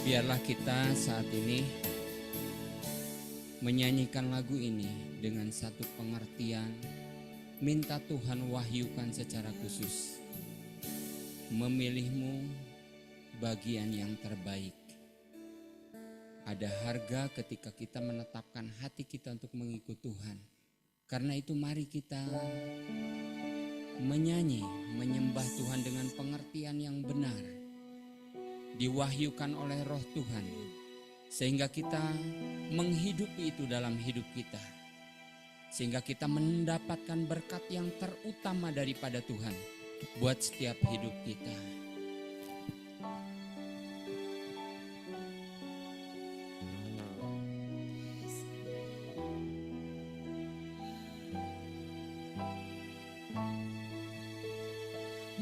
Biarlah kita saat ini menyanyikan lagu ini dengan satu pengertian, minta Tuhan wahyukan secara khusus. Memilihmu bagian yang terbaik. Ada harga ketika kita menetapkan hati kita untuk mengikut Tuhan. Karena itu mari kita menyanyi, menyembah Tuhan dengan pengertian yang benar. Diwahyukan oleh Roh Tuhan. Sehingga kita menghidupi itu dalam hidup kita. Sehingga kita mendapatkan berkat yang terutama daripada Tuhan buat setiap hidup kita.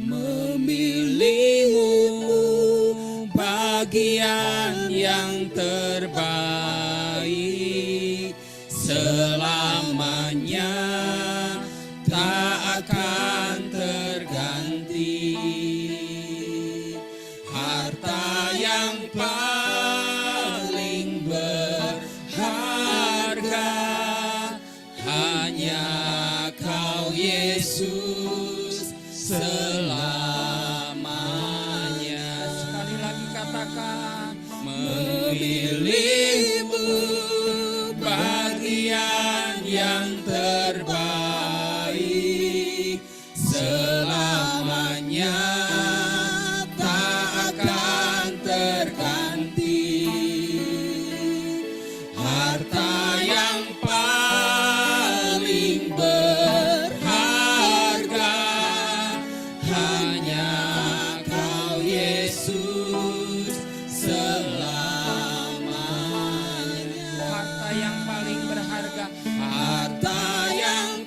Memilihmu bagian yang terbaik, selamanya tak akan terganti. Harta yang paling berharga hanya Kau Yesus selamanya. Sekali lagi katakan, memilihmu bagian yang terbaik, selamanya tak akan terganti. Harta yang paling berharga hanya Kau Yesus selamanya. Harta yang paling berharga, harta yang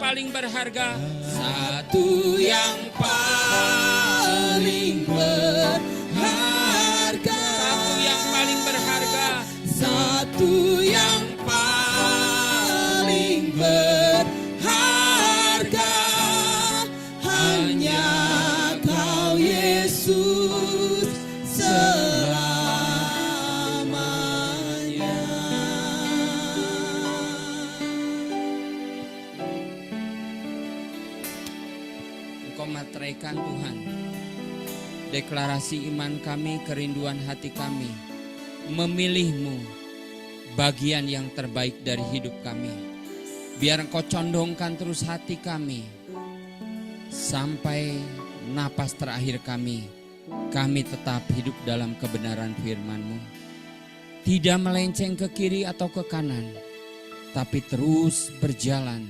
paling berharga, satu yang paling berharga, satu yang paling berharga, satu yang paling berharga, satu yang paling berharga hanya Kau Yesus selamanya. Engkau materaikan Tuhan deklarasi iman kami, kerinduan hati kami, memilihmu bagian yang terbaik dari hidup kami. Biar Engkau condongkan terus hati kami sampai napas terakhir kami tetap hidup dalam kebenaran firman-Mu. Tidak melenceng ke kiri atau ke kanan, tapi terus berjalan,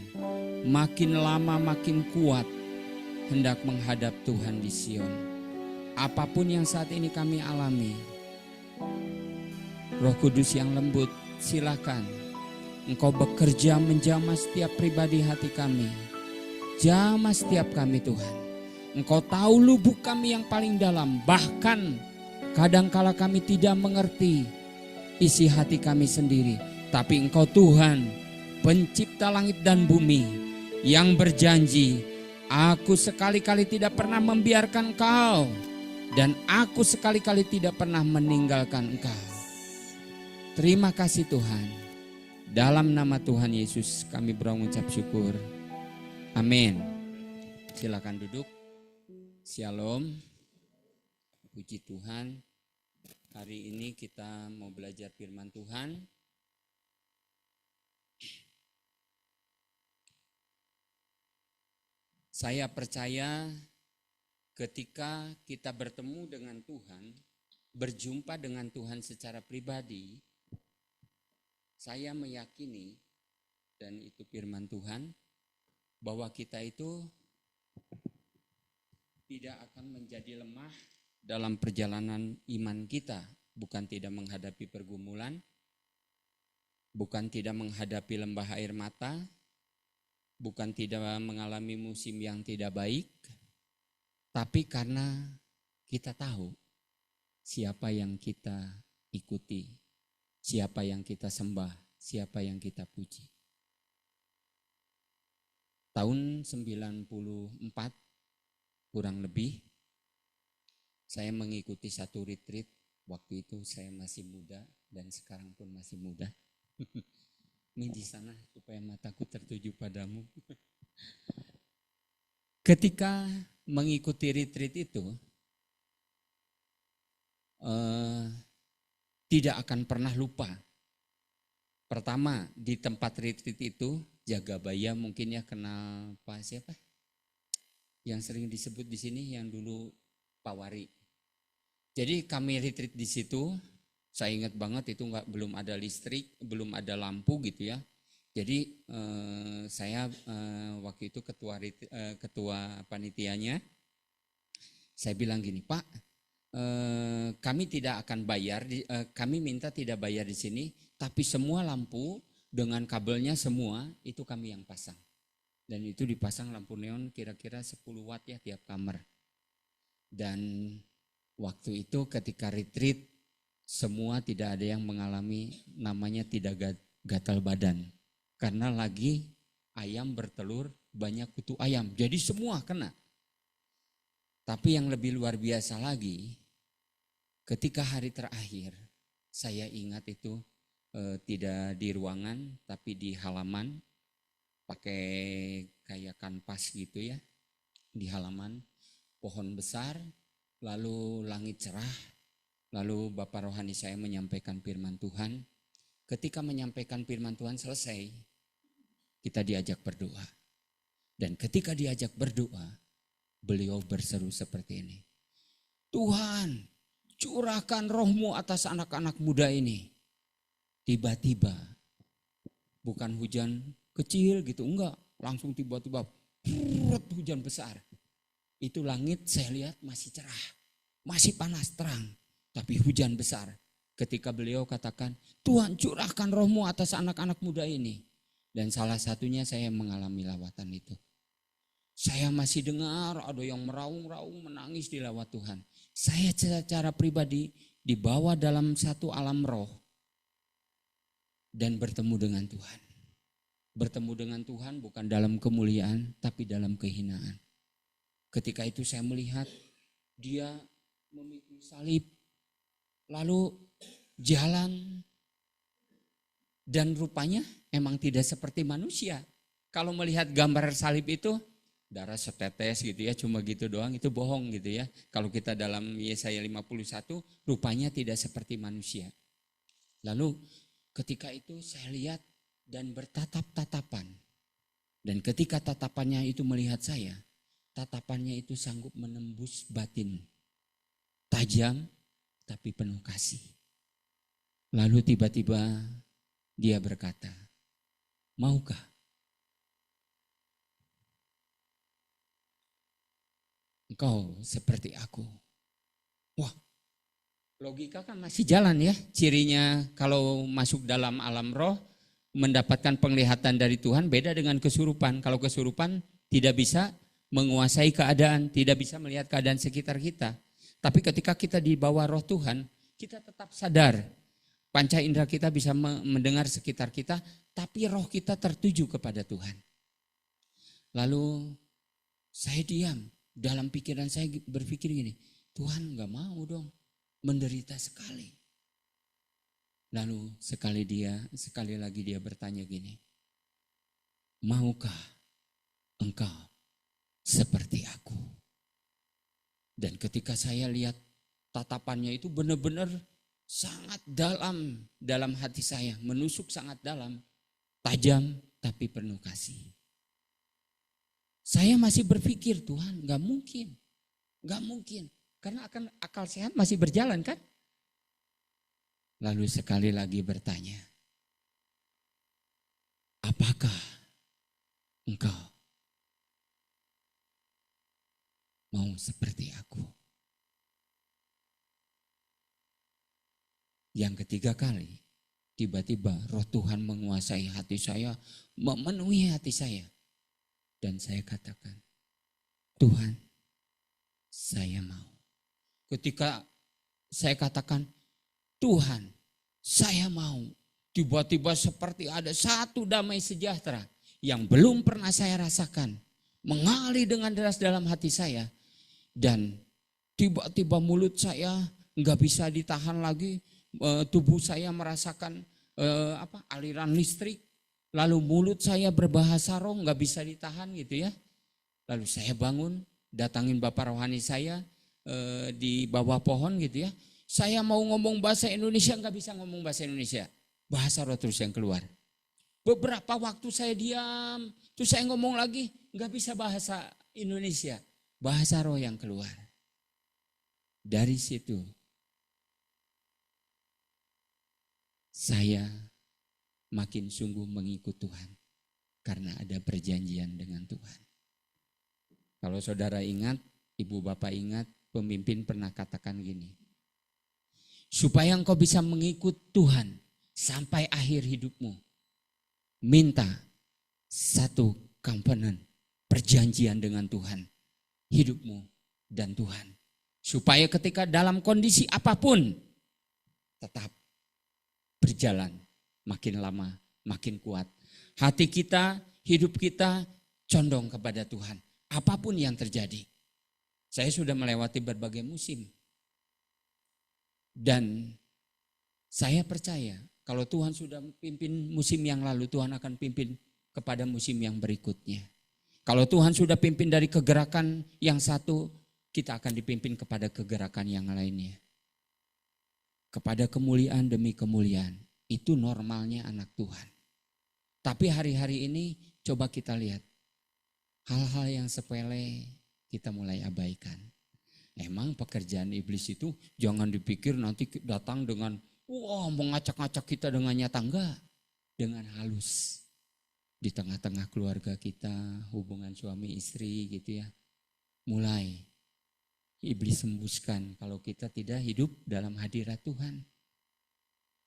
makin lama makin kuat, hendak menghadap Tuhan di Sion. Apapun yang saat ini kami alami, Roh Kudus yang lembut, silakan Engkau bekerja menjamah setiap pribadi hati kami. Jamah setiap kami Tuhan. Engkau tahu lubuk kami yang paling dalam. Bahkan kadangkala kami tidak mengerti isi hati kami sendiri. Tapi Engkau Tuhan, pencipta langit dan bumi, yang berjanji, aku sekali-kali tidak pernah membiarkan Engkau, dan aku sekali-kali tidak pernah meninggalkan Engkau. Terima kasih Tuhan. Dalam nama Tuhan Yesus kami berucap syukur. Amin. Silakan duduk. Shalom. Puji Tuhan. Hari ini kita mau belajar firman Tuhan. Saya percaya ketika kita bertemu dengan Tuhan, berjumpa dengan Tuhan secara pribadi, saya meyakini, dan itu firman Tuhan, bahwa kita itu tidak akan menjadi lemah dalam perjalanan iman kita. Bukan tidak menghadapi pergumulan, bukan tidak menghadapi lembah air mata, bukan tidak mengalami musim yang tidak baik, tapi karena kita tahu siapa yang kita ikuti, siapa yang kita sembah, siapa yang kita puji. Tahun 94 kurang lebih saya mengikuti satu retreat. Waktu itu saya masih muda dan sekarang pun masih muda. Di sana supaya mataku tertuju padamu. Ketika mengikuti retreat itu, tidak akan pernah lupa. Pertama, di tempat retreat itu, Jagabaya mungkin ya kenal Pak siapa? Yang sering disebut di sini yang dulu Pak Wari. Jadi kami retreat di situ, saya ingat banget itu belum ada listrik, belum ada lampu gitu ya. Jadi saya waktu itu ketua panitianya, saya bilang gini, Pak, kami tidak akan bayar, kami minta tidak bayar di sini, tapi semua lampu dengan kabelnya semua itu kami yang pasang. Dan itu dipasang lampu neon kira-kira 10 watt ya tiap kamar. Dan waktu itu ketika retreat, semua tidak ada yang mengalami namanya tidak gatal badan. Karena lagi ayam bertelur, banyak kutu ayam. Jadi semua kena. Tapi yang lebih luar biasa lagi, ketika hari terakhir, saya ingat itu tidak di ruangan, tapi di halaman, pakai kayak kanvas gitu ya, di halaman, pohon besar, lalu langit cerah, lalu Bapak Rohani saya menyampaikan firman Tuhan. Ketika menyampaikan firman Tuhan selesai, kita diajak berdoa. Dan ketika diajak berdoa, beliau berseru seperti ini. Tuhan, curahkan roh-Mu atas anak-anak muda ini. Tiba-tiba, bukan hujan kecil gitu, enggak. Langsung tiba-tiba, hujan besar. Itu langit saya lihat masih cerah, masih panas terang. Tapi hujan besar. Ketika beliau katakan, Tuhan curahkan roh-Mu atas anak-anak muda ini. Dan salah satunya saya mengalami lawatan itu. Saya masih dengar ada yang meraung-raung menangis di lawat Tuhan. Saya secara pribadi dibawa dalam satu alam roh. Dan bertemu dengan Tuhan. Bertemu dengan Tuhan bukan dalam kemuliaan tapi dalam kehinaan. Ketika itu saya melihat dia memikul salib. Lalu jalan. Dan rupanya emang tidak seperti manusia. Kalau melihat gambar salib itu, darah setetes gitu ya, cuma gitu doang, itu bohong gitu ya. Kalau kita dalam Yesaya 51, rupanya tidak seperti manusia. Lalu ketika itu saya lihat dan bertatap-tatapan. Dan ketika tatapannya itu melihat saya, tatapannya itu sanggup menembus batin. Tajam tapi penuh kasih. Lalu tiba-tiba dia berkata, maukah engkau seperti aku? Wah, logika kan masih jalan ya. Cirinya kalau masuk dalam alam roh, mendapatkan penglihatan dari Tuhan beda dengan kesurupan. Kalau kesurupan tidak bisa menguasai keadaan, tidak bisa melihat keadaan sekitar kita. Tapi ketika kita di bawah roh Tuhan, kita tetap sadar. Panca indera kita bisa mendengar sekitar kita, tapi roh kita tertuju kepada Tuhan. Lalu saya diam, dalam pikiran saya berpikir gini, Tuhan gak mau dong menderita sekali. Lalu sekali lagi dia bertanya gini, maukah engkau seperti aku? Dan ketika saya lihat tatapannya itu benar-benar sangat dalam hati saya, menusuk sangat dalam, tajam tapi penuh kasih. Saya masih berpikir Tuhan gak mungkin, karena akal sehat masih berjalan kan. Lalu sekali lagi bertanya, apakah engkau mau seperti aku? Yang ketiga kali, tiba-tiba roh Tuhan menguasai hati saya, memenuhi hati saya. Dan saya katakan, Tuhan, saya mau. Ketika saya katakan, Tuhan, saya mau. Tiba-tiba seperti ada satu damai sejahtera yang belum pernah saya rasakan. Mengalir dengan deras dalam hati saya. Dan tiba-tiba mulut saya nggak bisa ditahan lagi, tubuh saya merasakan aliran listrik, lalu mulut saya berbahasa roh nggak bisa ditahan gitu ya. Lalu saya bangun, datangin bapak rohani saya di bawah pohon gitu ya. Saya mau ngomong bahasa Indonesia nggak bisa ngomong bahasa Indonesia, bahasa roh terus yang keluar. Beberapa waktu saya diam, terus saya ngomong lagi nggak bisa bahasa Indonesia, bahasa roh yang keluar. Dari situ saya makin sungguh mengikut Tuhan karena ada perjanjian dengan Tuhan. Kalau saudara ingat, ibu bapak ingat, pemimpin pernah katakan gini, supaya engkau bisa mengikut Tuhan sampai akhir hidupmu, minta satu covenant, perjanjian dengan Tuhan, hidupmu dan Tuhan. Supaya ketika dalam kondisi apapun tetap berjalan makin lama, makin kuat. Hati kita, hidup kita condong kepada Tuhan. Apapun yang terjadi. Saya sudah melewati berbagai musim. Dan saya percaya kalau Tuhan sudah pimpin musim yang lalu, Tuhan akan pimpin kepada musim yang berikutnya. Kalau Tuhan sudah pimpin dari kegerakan yang satu, kita akan dipimpin kepada kegerakan yang lainnya. Kepada kemuliaan demi kemuliaan. Itu normalnya anak Tuhan. Tapi hari-hari ini coba kita lihat. Hal-hal yang sepele kita mulai abaikan. Emang pekerjaan iblis itu jangan dipikir nanti datang dengan mengacak-acak kita dengan nyata, enggak. Dengan halus. Di tengah-tengah keluarga kita, hubungan suami istri gitu ya. Mulai iblis hembuskan kalau kita tidak hidup dalam hadirat Tuhan.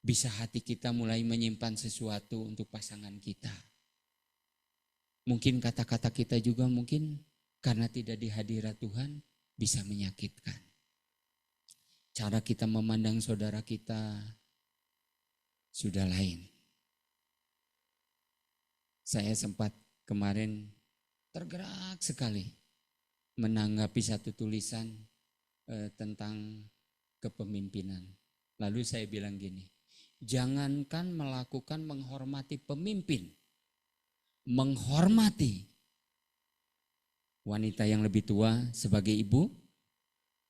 Bisa hati kita mulai menyimpan sesuatu untuk pasangan kita. Mungkin kata-kata kita juga mungkin karena tidak di hadirat Tuhan bisa menyakitkan. Cara kita memandang saudara kita sudah lain. Saya sempat kemarin tergerak sekali menanggapi satu tulisan tentang kepemimpinan. Lalu saya bilang gini, jangankan melakukan menghormati pemimpin, menghormati wanita yang lebih tua sebagai ibu,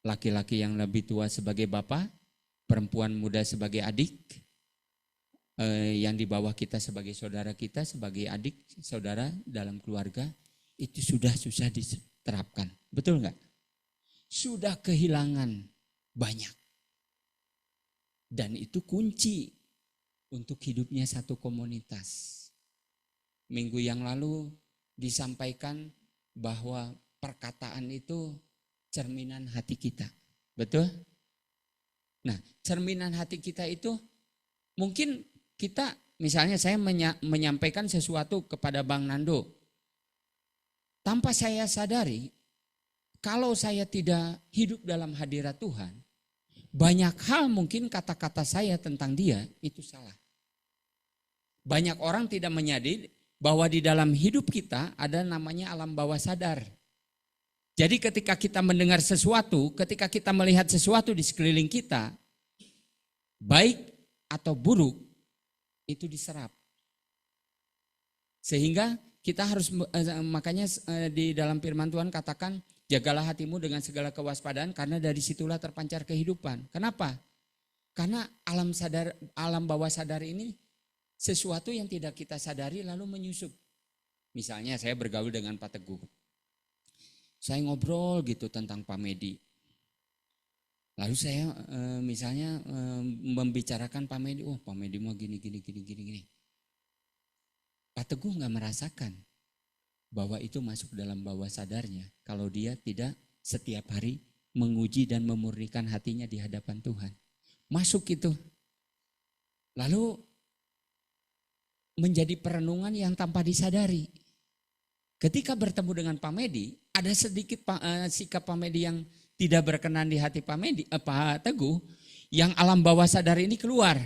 laki-laki yang lebih tua sebagai bapak, perempuan muda sebagai adik, yang di bawah kita sebagai saudara kita, sebagai adik, saudara dalam keluarga, itu sudah susah diterapkan. Betul enggak? Sudah kehilangan banyak. Dan itu kunci untuk hidupnya satu komunitas. Minggu yang lalu disampaikan bahwa perkataan itu cerminan hati kita. Betul? Nah, cerminan hati kita itu mungkin kita, misalnya saya menyampaikan sesuatu kepada Bang Nando. Tanpa saya sadari, kalau saya tidak hidup dalam hadirat Tuhan, banyak hal mungkin kata-kata saya tentang dia itu salah. Banyak orang tidak menyadari bahwa di dalam hidup kita ada namanya alam bawah sadar. Jadi ketika kita mendengar sesuatu, ketika kita melihat sesuatu di sekeliling kita, baik atau buruk, itu diserap. Sehingga kita harus, makanya di dalam firman Tuhan katakan, jagalah hatimu dengan segala kewaspadaan karena dari situlah terpancar kehidupan. Kenapa? Karena alam bawah sadar ini sesuatu yang tidak kita sadari lalu menyusup. Misalnya saya bergaul dengan Pak Teguh. Saya ngobrol gitu tentang Pak Medi. Lalu saya misalnya membicarakan Pak Medi, Pak Medi mau gini. Pak Teguh nggak merasakan bahwa itu masuk dalam bawah sadarnya kalau dia tidak setiap hari menguji dan memurnikan hatinya di hadapan Tuhan. Masuk itu. Lalu menjadi perenungan yang tanpa disadari. Ketika bertemu dengan Pak Medi, ada sedikit sikap Pak Medi yang tidak berkenan di hati Pak Teguh, yang alam bawah sadar ini keluar.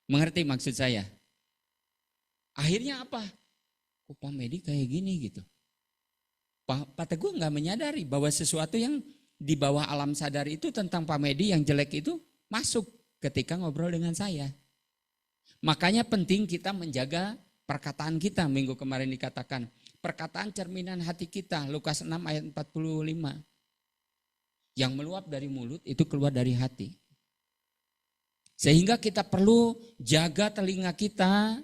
Mengerti maksud saya? Akhirnya apa? Kok Pak Medi kayak gini gitu. Pak Teguh nggak menyadari bahwa sesuatu yang di bawah alam sadar itu tentang Pak Medi yang jelek itu masuk ketika ngobrol dengan saya. Makanya penting kita menjaga perkataan kita. Minggu kemarin dikatakan, perkataan cerminan hati kita, Lukas 6 ayat 45. Yang meluap dari mulut itu keluar dari hati. Sehingga kita perlu jaga telinga kita,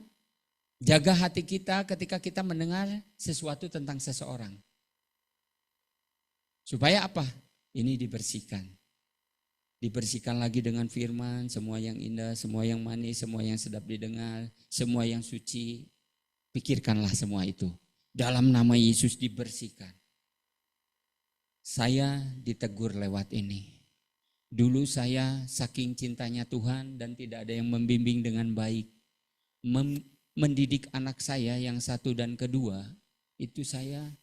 jaga hati kita ketika kita mendengar sesuatu tentang seseorang. Supaya apa? Ini dibersihkan. Dibersihkan lagi dengan firman, semua yang indah, semua yang manis, semua yang sedap didengar, semua yang suci. Pikirkanlah semua itu. Dalam nama Yesus dibersihkan. Saya ditegur lewat ini. Dulu saya saking cintanya Tuhan dan tidak ada yang membimbing dengan baik. Mendidik anak saya yang satu dan kedua, itu saya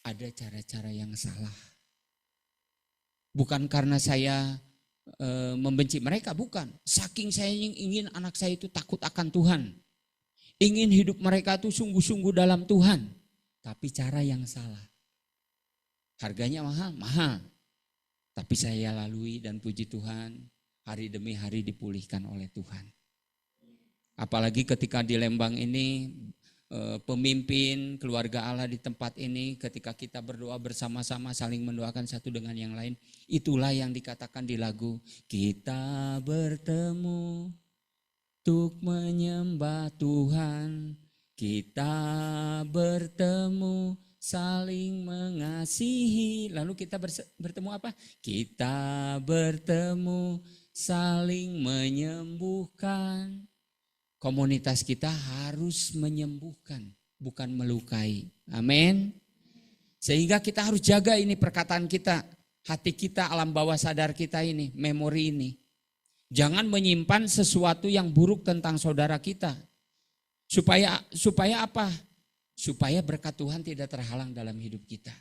ada cara-cara yang salah. Bukan karena saya membenci mereka, bukan. Saking saya ingin anak saya itu takut akan Tuhan. Ingin hidup mereka itu sungguh-sungguh dalam Tuhan. Tapi cara yang salah. Harganya mahal, mahal. Tapi saya lalui dan puji Tuhan, hari demi hari dipulihkan oleh Tuhan. Apalagi ketika di Lembang ini, pemimpin keluarga Allah di tempat ini, ketika kita berdoa bersama-sama saling mendoakan satu dengan yang lain, itulah yang dikatakan di lagu, kita bertemu untuk menyembah Tuhan, kita bertemu saling mengasihi. Lalu kita bertemu apa? Kita bertemu saling menyembuhkan. Komunitas kita harus menyembuhkan, bukan melukai. Amin. Sehingga kita harus jaga ini perkataan kita, hati kita, alam bawah sadar kita ini, memori ini. Jangan menyimpan sesuatu yang buruk tentang saudara kita. Supaya apa? Supaya berkat Tuhan tidak terhalang dalam hidup kita.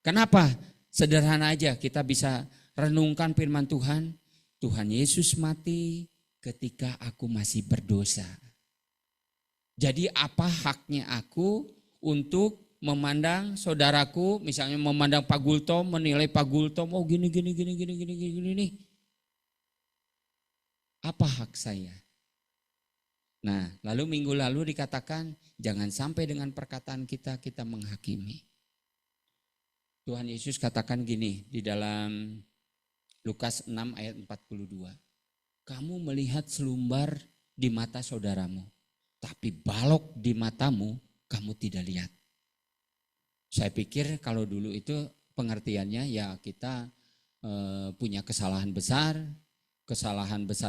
Kenapa? Sederhana aja, kita bisa renungkan firman Tuhan. Tuhan Yesus mati ketika aku masih berdosa. Jadi apa haknya aku untuk memandang saudaraku, misalnya memandang Pak Gultom, menilai Pak Gultom, oh gini. Apa hak saya? Nah, lalu minggu lalu dikatakan, jangan sampai dengan perkataan kita menghakimi. Tuhan Yesus katakan gini di dalam Lukas 6 ayat 42. Kamu melihat selumbar di mata saudaramu, tapi balok di matamu kamu tidak lihat. Saya pikir kalau dulu itu pengertiannya ya kita punya kesalahan besar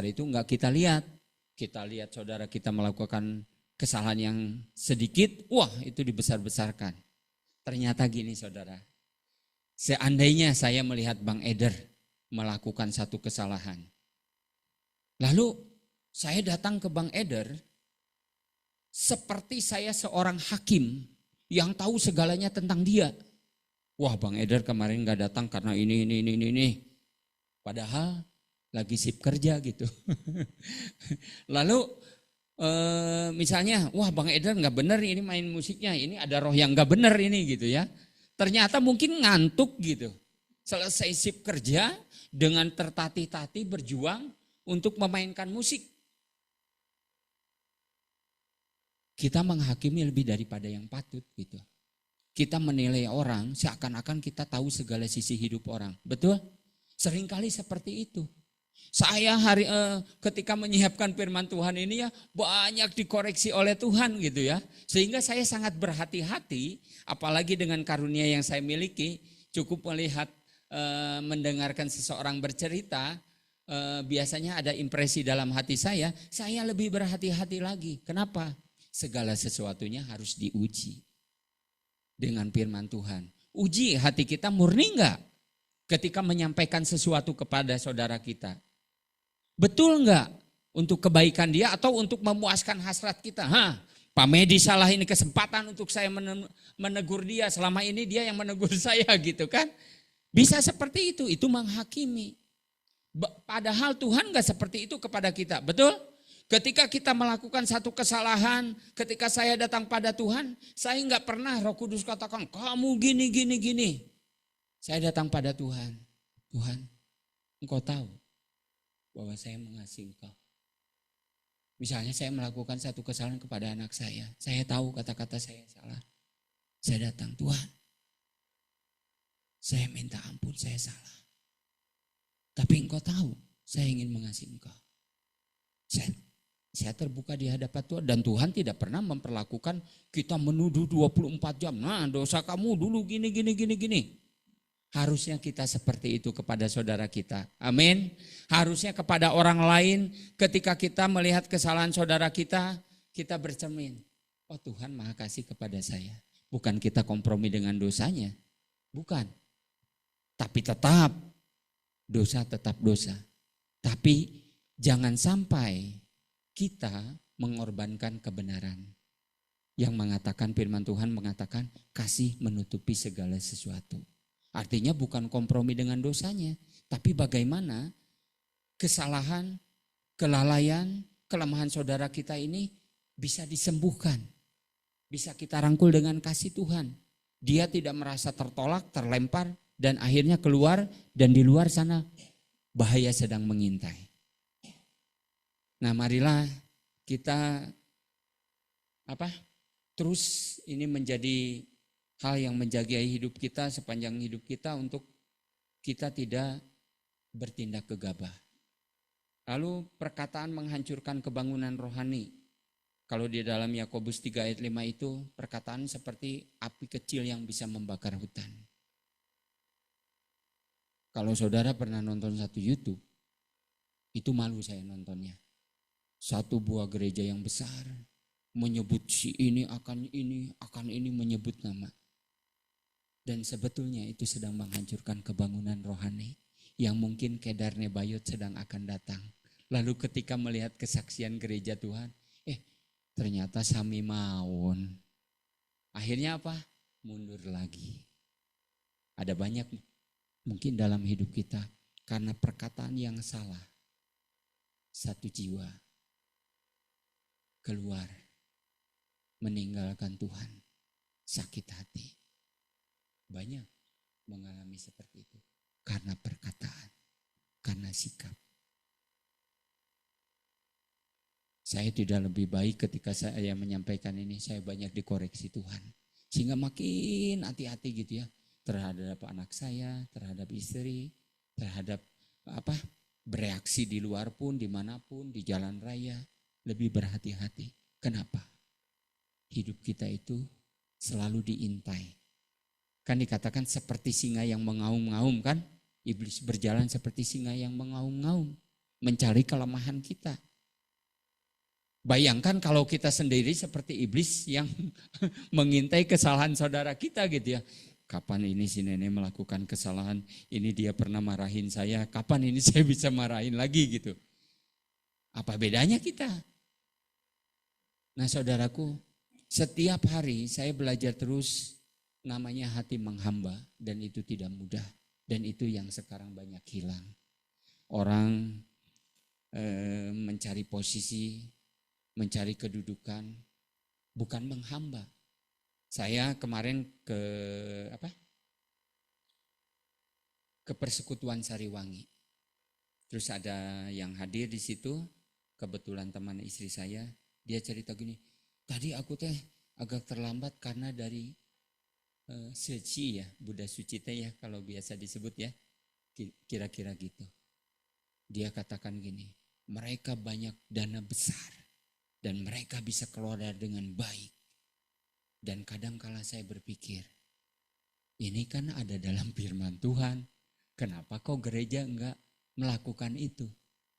itu enggak kita lihat. Kita lihat saudara kita melakukan kesalahan yang sedikit, wah itu dibesar-besarkan. Ternyata gini saudara, seandainya saya melihat Bang Eder melakukan satu kesalahan, lalu saya datang ke Bang Eder seperti saya seorang hakim yang tahu segalanya tentang dia. Wah Bang Eder kemarin gak datang karena ini. Padahal lagi sip kerja gitu. Lalu misalnya, wah Bang Eder gak bener ini main musiknya, ini ada roh yang gak bener ini gitu ya. Ternyata mungkin ngantuk gitu. Selesai sip kerja dengan tertatih-tatih berjuang untuk memainkan musik. Kita menghakimi lebih daripada yang patut gitu. Kita menilai orang seakan-akan kita tahu segala sisi hidup orang. Betul? Seringkali seperti itu. Saya ketika menyiapkan firman Tuhan ini ya banyak dikoreksi oleh Tuhan gitu ya. Sehingga saya sangat berhati-hati, apalagi dengan karunia yang saya miliki, cukup melihat mendengarkan seseorang bercerita, biasanya ada impresi dalam hati saya lebih berhati-hati lagi. Kenapa? Segala sesuatunya harus diuji dengan firman Tuhan. Uji hati kita murni enggak ketika menyampaikan sesuatu kepada saudara kita. Betul enggak untuk kebaikan dia atau untuk memuaskan hasrat kita? Pak Medi salah, ini kesempatan untuk saya menegur dia. Selama ini dia yang menegur saya gitu kan. Bisa seperti itu menghakimi. Padahal Tuhan enggak seperti itu kepada kita, betul? Ketika kita melakukan satu kesalahan, ketika saya datang pada Tuhan, saya enggak pernah Roh Kudus katakan, kamu gini. Saya datang pada Tuhan. Tuhan, Engkau tahu bahwa saya mengasihi Engkau. Misalnya saya melakukan satu kesalahan kepada anak saya tahu kata-kata saya salah. Saya datang, Tuhan, saya minta ampun, saya salah. Tapi Engkau tahu, saya ingin mengasihi Engkau. Saya terbuka di hadapan Tuhan dan Tuhan tidak pernah memperlakukan kita menuduh 24 jam. Nah, dosa kamu dulu gini. Harusnya kita seperti itu kepada saudara kita. Amin. Harusnya kepada orang lain ketika kita melihat kesalahan saudara kita bercermin. Oh, Tuhan Maha Kasih kepada saya. Bukan kita kompromi dengan dosanya. Bukan. Tapi tetap dosa tetap dosa. Tapi jangan sampai kita mengorbankan kebenaran. Yang mengatakan firman Tuhan mengatakan kasih menutupi segala sesuatu. Artinya bukan kompromi dengan dosanya, tapi bagaimana kesalahan, kelalaian, kelemahan saudara kita ini bisa disembuhkan. Bisa kita rangkul dengan kasih Tuhan. Dia tidak merasa tertolak, terlempar, dan akhirnya keluar dan di luar sana bahaya sedang mengintai. Nah, marilah kita terus ini menjadi hal yang menjaga hidup kita sepanjang hidup kita untuk kita tidak bertindak gegabah. Lalu perkataan menghancurkan kebangunan rohani. Kalau di dalam Yakobus 3 ayat 5 itu perkataan seperti api kecil yang bisa membakar hutan. Kalau saudara pernah nonton satu YouTube, itu malu saya nontonnya. Satu buah gereja yang besar menyebut si ini akan ini menyebut nama. Dan sebetulnya itu sedang menghancurkan kebangunan rohani yang mungkin Kedar Nebayot sedang akan datang. Lalu ketika melihat kesaksian gereja Tuhan, ternyata sami maun. Akhirnya apa? Mundur lagi. Ada banyak mungkin dalam hidup kita karena perkataan yang salah. Satu jiwa keluar meninggalkan Tuhan, sakit hati. Banyak mengalami seperti itu karena perkataan, karena sikap. Saya tidak lebih baik ketika saya menyampaikan ini, saya banyak dikoreksi Tuhan. Sehingga makin hati-hati gitu ya terhadap anak saya, terhadap istri, terhadap bereaksi di luar pun, dimanapun, di jalan raya. Lebih berhati-hati. Kenapa? Hidup kita itu selalu diintai. Kan dikatakan seperti singa yang mengaum-ngaum kan? Iblis berjalan seperti singa yang mengaum-ngaum. Mencari kelemahan kita. Bayangkan kalau kita sendiri seperti iblis yang mengintai kesalahan saudara kita gitu ya. Kapan ini si nenek melakukan kesalahan? Ini dia pernah marahin saya. Kapan ini saya bisa marahin lagi gitu? Apa bedanya kita? Nah saudaraku, setiap hari saya belajar terus namanya hati menghamba dan itu tidak mudah. Dan itu yang sekarang banyak hilang. Orang mencari posisi, mencari kedudukan, bukan menghamba. Saya kemarin ke persekutuan Sariwangi. Terus ada yang hadir di situ, kebetulan teman istri saya, dia cerita gini, tadi aku agak terlambat karena dari suci ya, Buddha suci ya kalau biasa disebut ya, kira-kira gitu. Dia katakan gini, mereka banyak dana besar dan mereka bisa keluar dengan baik. Dan kadang kala saya berpikir, ini kan ada dalam firman Tuhan, kenapa kok gereja enggak melakukan itu?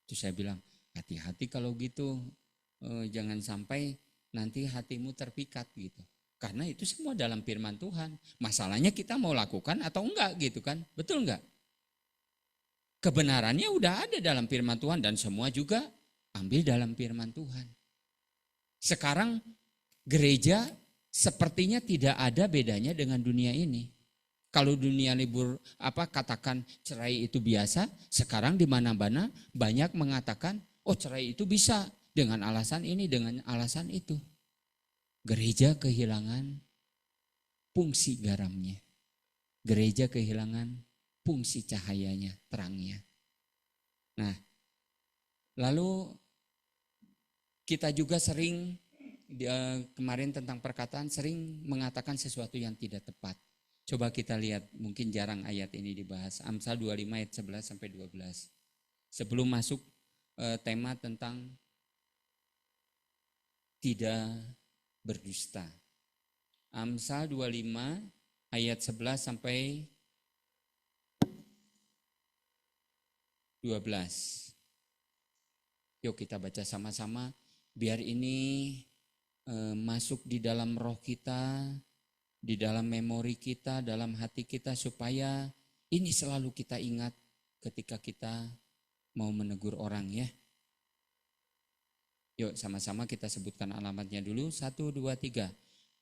Terus saya bilang, hati-hati kalau gitu, jangan sampai nanti hatimu terpikat gitu. Karena itu semua dalam firman Tuhan. Masalahnya kita mau lakukan atau enggak gitu kan. Betul enggak? Kebenarannya udah ada dalam firman Tuhan dan semua juga ambil dalam firman Tuhan. Sekarang gereja sepertinya tidak ada bedanya dengan dunia ini. Kalau dunia libur katakan cerai itu biasa, sekarang di mana-mana banyak mengatakan, oh cerai itu bisa dengan alasan ini, dengan alasan itu. Gereja kehilangan fungsi garamnya. gereja kehilangan fungsi cahayanya, terangnya. Nah, lalu kita juga sering kemarin tentang perkataan sering mengatakan sesuatu yang tidak tepat. Coba kita lihat, mungkin jarang ayat ini dibahas. Amsal 25 ayat 11 sampai 12. Sebelum masuk tema tentang tidak berdusta. Amsal 25 ayat 11 sampai 12. Yuk kita baca sama-sama biar ini masuk di dalam roh kita, di dalam memori kita, dalam hati kita supaya ini selalu kita ingat ketika kita mau menegur orang ya. Yuk sama-sama kita sebutkan alamatnya dulu. 1, 2, 3.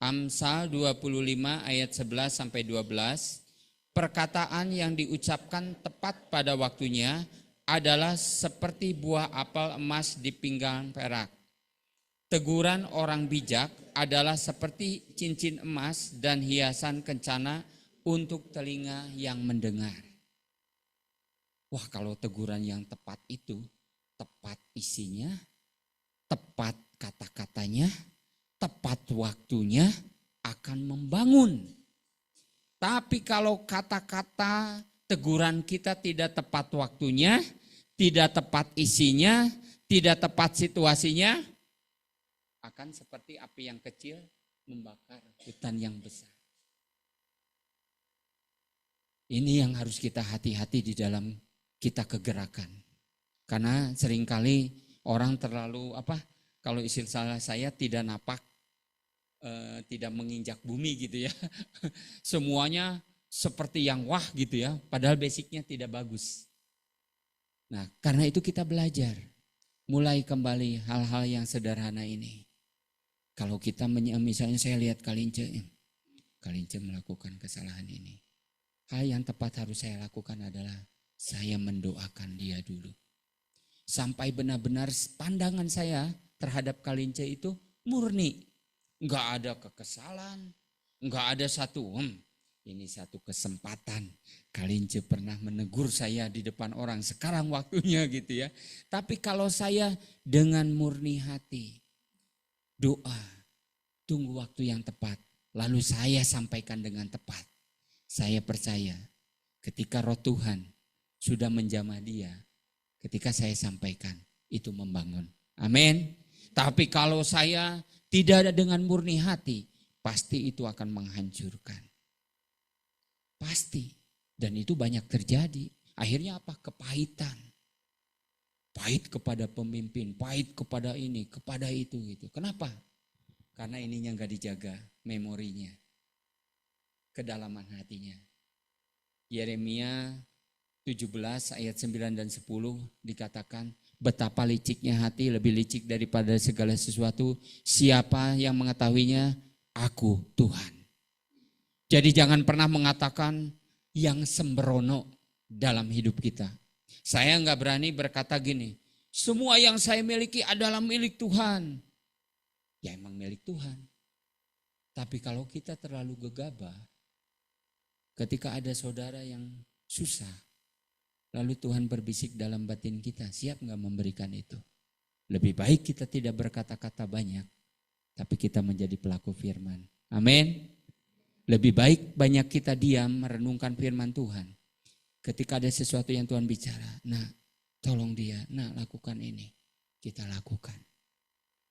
Amsal 25 ayat 11 sampai 12. Perkataan yang diucapkan tepat pada waktunya adalah seperti buah apel emas di pinggang perak. Teguran orang bijak adalah seperti cincin emas dan hiasan kencana untuk telinga yang mendengar. Wah, kalau teguran yang tepat itu, tepat isinya, tepat kata-katanya, tepat waktunya akan membangun. Tapi kalau kata-kata teguran kita tidak tepat waktunya, tidak tepat isinya, tidak tepat situasinya, akan seperti api yang kecil membakar hutan yang besar. Ini yang harus kita hati-hati di dalam kita kegerakan. Karena seringkali orang terlalu kalau istilah saya tidak napak, tidak menginjak bumi gitu ya. Semuanya seperti yang wah gitu ya, padahal basicnya tidak bagus. Nah, karena itu kita belajar mulai kembali hal-hal yang sederhana ini. Kalau kita misalnya saya lihat Kalince melakukan kesalahan ini. Hal yang tepat harus saya lakukan adalah saya mendoakan dia dulu. Sampai benar-benar pandangan saya terhadap Kalince itu murni. Enggak ada kekesalan, enggak ada ini satu kesempatan. Kalince pernah menegur saya di depan orang, sekarang waktunya gitu ya. Tapi kalau saya dengan murni hati, doa, tunggu waktu yang tepat, lalu saya sampaikan dengan tepat. Saya percaya ketika roh Tuhan sudah menjamah dia, ketika saya sampaikan, itu membangun. Amin. Tapi kalau saya tidak ada dengan murni hati, pasti itu akan menghancurkan. Pasti. Dan itu banyak terjadi. Akhirnya apa? Kepahitan. Pahit kepada pemimpin, pahit kepada ini, kepada itu gitu. Kenapa? Karena ininya enggak dijaga memorinya. Kedalaman hatinya. Yeremia 17 ayat 9 dan 10 dikatakan, betapa liciknya hati, lebih licik daripada segala sesuatu. Siapa yang mengetahuinya? Aku, Tuhan. Jadi jangan pernah mengatakan yang sembrono dalam hidup kita. Saya enggak berani berkata gini, semua yang saya miliki adalah milik Tuhan. Ya emang milik Tuhan. Tapi kalau kita terlalu gegabah, ketika ada saudara yang susah, lalu Tuhan berbisik dalam batin kita, siap enggak memberikan itu? Lebih baik kita tidak berkata-kata banyak, tapi kita menjadi pelaku firman. Amin. Lebih baik banyak kita diam merenungkan firman Tuhan. Ketika ada sesuatu yang Tuhan bicara, nah tolong dia, nah lakukan ini. Kita lakukan.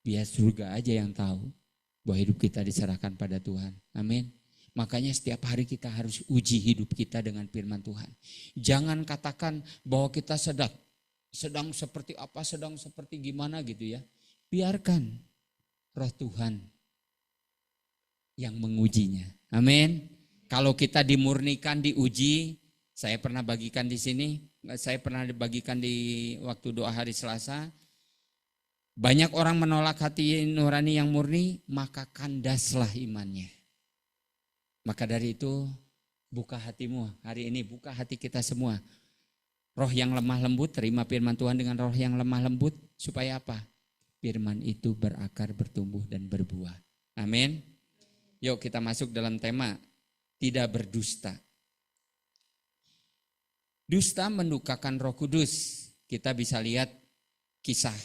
Biar surga aja yang tahu bahwa hidup kita diserahkan pada Tuhan. Amin. Makanya setiap hari kita harus uji hidup kita dengan firman Tuhan. Jangan katakan bahwa kita sedang seperti apa, sedang seperti gimana gitu ya. Biarkan roh Tuhan yang mengujinya. Amin. Kalau kita dimurnikan, diuji, saya pernah bagikan di sini, saya pernah dibagikan di waktu doa hari Selasa. Banyak orang menolak hati nurani yang murni, maka kandaslah imannya. Maka dari itu, buka hatimu hari ini, buka hati kita semua. Roh yang lemah lembut, terima firman Tuhan dengan roh yang lemah lembut, supaya apa? Firman itu berakar, bertumbuh dan berbuah. Amin. Yuk kita masuk dalam tema tidak berdusta. Dusta mendukakan Roh Kudus. Kita bisa lihat kisah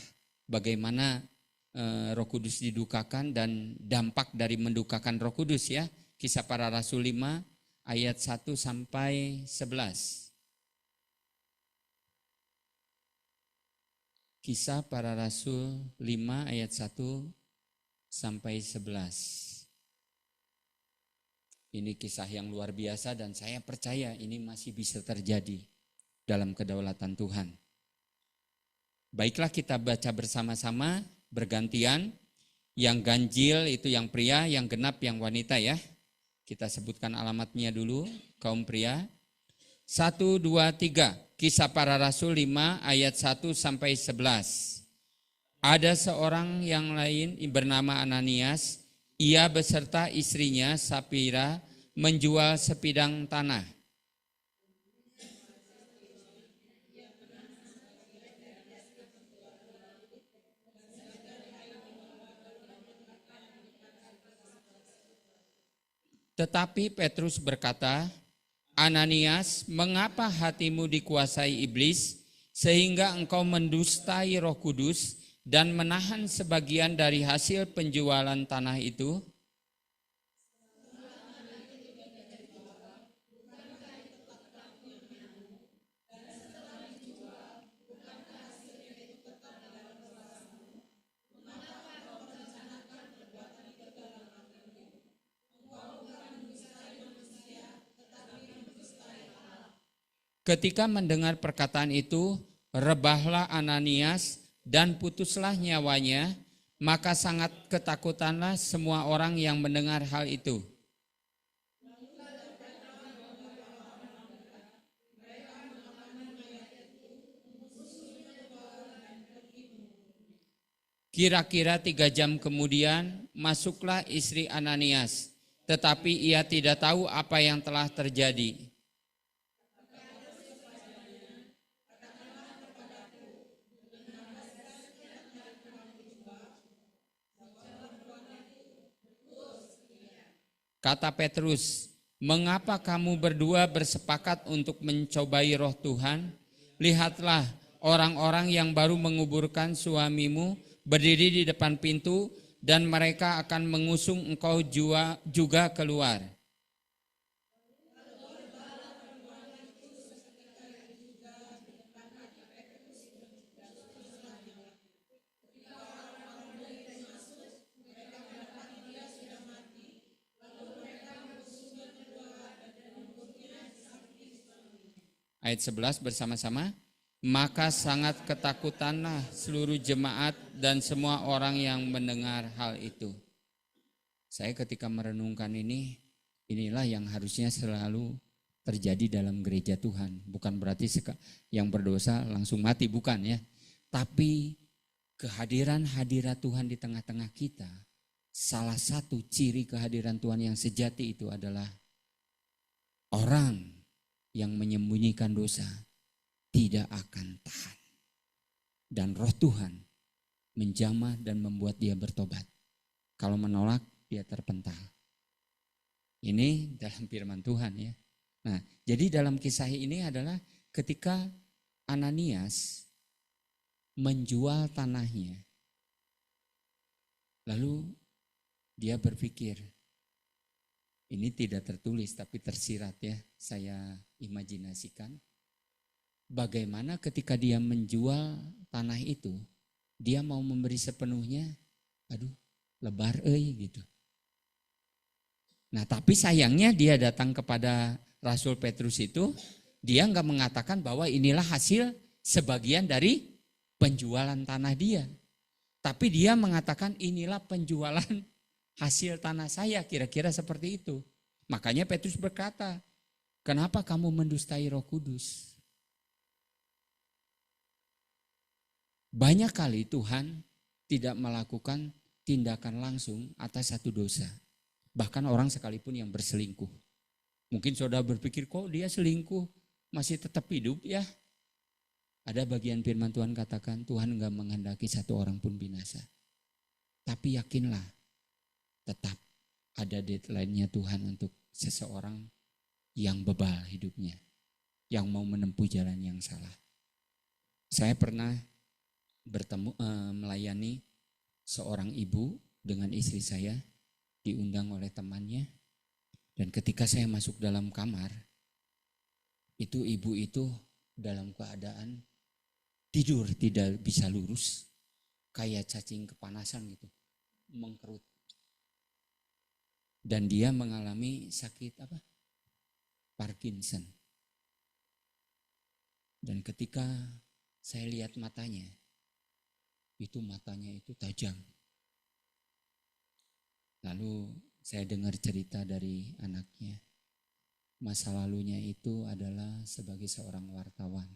bagaimana Roh Kudus didukakan dan dampak dari mendukakan Roh Kudus ya. Kisah Para Rasul 5 ayat 1 sampai 11. Kisah Para Rasul 5 ayat 1 sampai 11. Ini kisah yang luar biasa dan saya percaya ini masih bisa terjadi dalam kedaulatan Tuhan. Baiklah kita baca bersama-sama bergantian. Yang ganjil itu yang pria, yang genap yang wanita ya. Kita sebutkan alamatnya dulu, kaum pria. 1, 2, 3. Kisah Para Rasul 5 ayat 1 sampai 11. Ada seorang yang lain bernama Ananias. Ia beserta istrinya Sapira menjual sebidang tanah. Tetapi Petrus berkata, Ananias, mengapa hatimu dikuasai iblis sehingga engkau mendustai Roh Kudus dan menahan sebagian dari hasil penjualan tanah itu? Ketika mendengar perkataan itu, rebahlah Ananias dan putuslah nyawanya, maka sangat ketakutanlah semua orang yang mendengar hal itu. Kira-kira 3 jam kemudian masuklah istri Ananias, tetapi ia tidak tahu apa yang telah terjadi. Kata Petrus, mengapa kamu berdua bersepakat untuk mencobai Roh Tuhan? Lihatlah, orang-orang yang baru menguburkan suamimu berdiri di depan pintu dan mereka akan mengusung engkau juga keluar. Ayat 11 bersama-sama. Maka sangat ketakutanlah seluruh jemaat dan semua orang yang mendengar hal itu. Saya ketika merenungkan ini, inilah yang harusnya selalu terjadi dalam gereja Tuhan. Bukan berarti yang berdosa langsung mati, bukan ya. Tapi kehadiran hadirat Tuhan di tengah-tengah kita, salah satu ciri kehadiran Tuhan yang sejati itu adalah orang yang menyembunyikan dosa tidak akan tahan. Dan Roh Tuhan menjamah dan membuat dia bertobat. Kalau menolak, dia terpental. Ini dalam firman Tuhan ya. Nah, jadi dalam kisah ini adalah ketika Ananias menjual tanahnya. Lalu dia berpikir, ini tidak tertulis tapi tersirat ya, saya imajinasikan. Bagaimana ketika dia menjual tanah itu, dia mau memberi sepenuhnya, aduh lebar gitu. Nah tapi sayangnya dia datang kepada Rasul Petrus itu, dia nggak mengatakan bahwa inilah hasil sebagian dari penjualan tanah dia. Tapi dia mengatakan inilah penjualan hasil tanah saya, kira-kira seperti itu. Makanya Petrus berkata, kenapa kamu mendustai Roh Kudus? Banyak kali Tuhan tidak melakukan tindakan langsung atas satu dosa. Bahkan orang sekalipun yang berselingkuh. Mungkin saudara berpikir, kok dia selingkuh masih tetap hidup ya? Ada bagian firman Tuhan katakan, Tuhan enggak menghendaki satu orang pun binasa. Tapi yakinlah, tetap ada deadline-nya Tuhan untuk seseorang yang bebal hidupnya. yang mau menempuh jalan yang salah. Saya pernah melayani seorang ibu dengan istri saya, diundang oleh temannya, dan ketika saya masuk dalam kamar, itu ibu itu dalam keadaan tidur tidak bisa lurus, kayak cacing kepanasan gitu, mengkerut. Dan dia mengalami sakit Parkinson. Dan ketika saya lihat matanya itu tajam. Lalu saya dengar cerita dari anaknya. Masa lalunya itu adalah sebagai seorang wartawan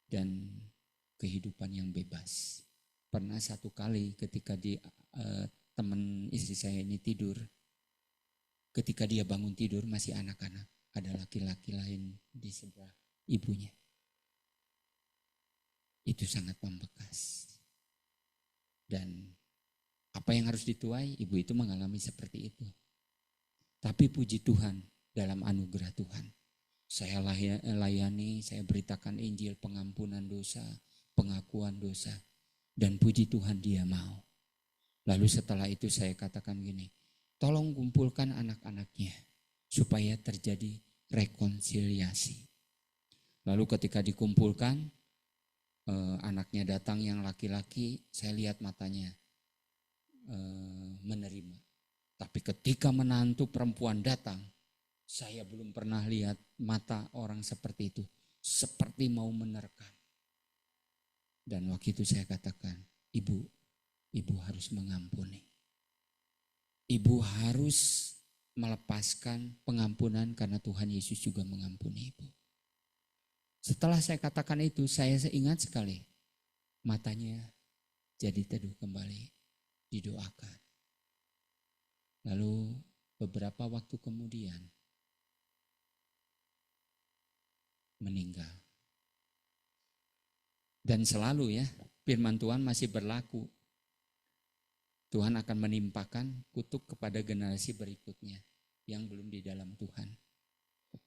dan kehidupan yang bebas. Pernah satu kali ketika teman istri saya ini tidur, ketika dia bangun tidur masih anak-anak, ada laki-laki lain di sebelah ibunya. Itu sangat membekas. Dan apa yang harus dituai, ibu itu mengalami seperti itu. Tapi puji Tuhan, dalam anugerah Tuhan, saya layani, saya beritakan Injil pengampunan dosa, pengakuan dosa, dan puji Tuhan dia mau. Lalu setelah itu saya katakan gini, tolong kumpulkan anak-anaknya supaya terjadi rekonsiliasi. Lalu ketika dikumpulkan, anaknya datang yang laki-laki, saya lihat matanya menerima. Tapi ketika menantu perempuan datang, saya belum pernah lihat mata orang seperti itu, seperti mau menerkam. Dan waktu itu saya katakan, ibu harus mengampuni. Ibu harus melepaskan pengampunan karena Tuhan Yesus juga mengampuni ibu. Setelah saya katakan itu, saya ingat sekali, matanya jadi teduh kembali, didoakan. Lalu beberapa waktu kemudian, meninggal. Dan selalu firman Tuhan masih berlaku. Tuhan akan menimpakan kutuk kepada generasi berikutnya yang belum di dalam Tuhan.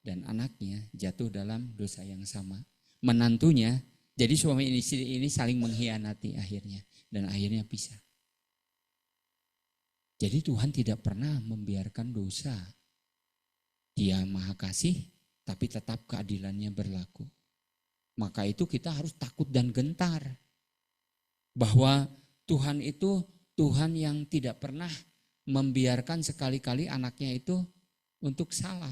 Dan anaknya jatuh dalam dosa yang sama. Menantunya, jadi suami istri ini saling mengkhianati akhirnya. Dan akhirnya pisah. Jadi Tuhan tidak pernah membiarkan dosa. Dia Maha Kasih, tapi tetap keadilannya berlaku. Maka itu kita harus takut dan gentar. Bahwa Tuhan itu Tuhan yang tidak pernah membiarkan sekali-kali anaknya itu untuk salah.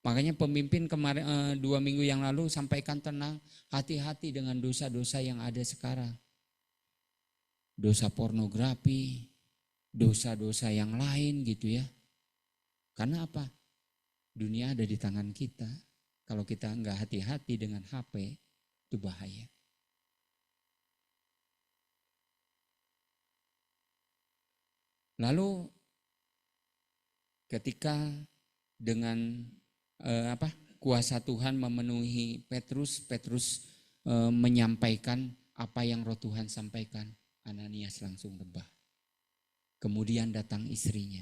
Makanya pemimpin kemarin 2 minggu yang lalu sampaikan tenang, hati-hati dengan dosa-dosa yang ada sekarang. Dosa pornografi, dosa-dosa yang lain gitu ya. Karena apa? Dunia ada di tangan kita. Kalau kita enggak hati-hati dengan HP, itu bahaya. Lalu ketika dengan kuasa Tuhan memenuhi Petrus menyampaikan apa yang Roh Tuhan sampaikan, Ananias langsung rebah. Kemudian datang istrinya,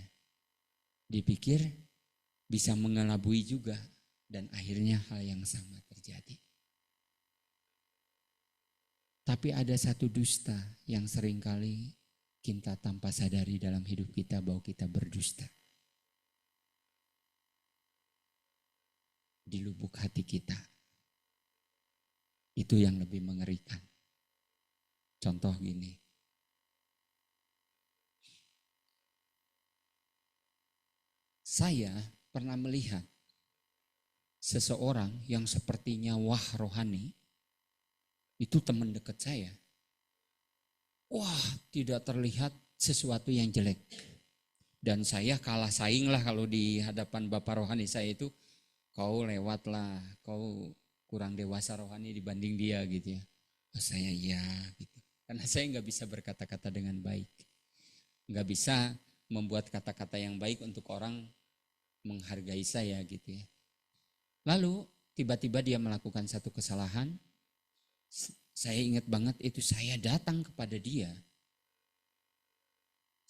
dipikir bisa mengelabui juga, dan akhirnya hal yang sama terjadi. Tapi ada satu dusta yang seringkali kita tanpa sadari dalam hidup kita bahwa kita berdusta. Di lubuk hati kita. Itu yang lebih mengerikan. Contoh gini. Saya pernah melihat seseorang yang sepertinya wah rohani. Itu teman dekat saya. Wah, tidak terlihat sesuatu yang jelek. Dan saya kalah saing lah kalau di hadapan Bapak rohani saya itu. Kau lewat lah, kau kurang dewasa rohani dibanding dia gitu ya. Oh, saya iya gitu. Karena saya nggak bisa berkata-kata dengan baik. Nggak bisa membuat kata-kata yang baik untuk orang menghargai saya gitu ya. Lalu tiba-tiba dia melakukan satu kesalahan. Saya ingat banget itu saya datang kepada dia.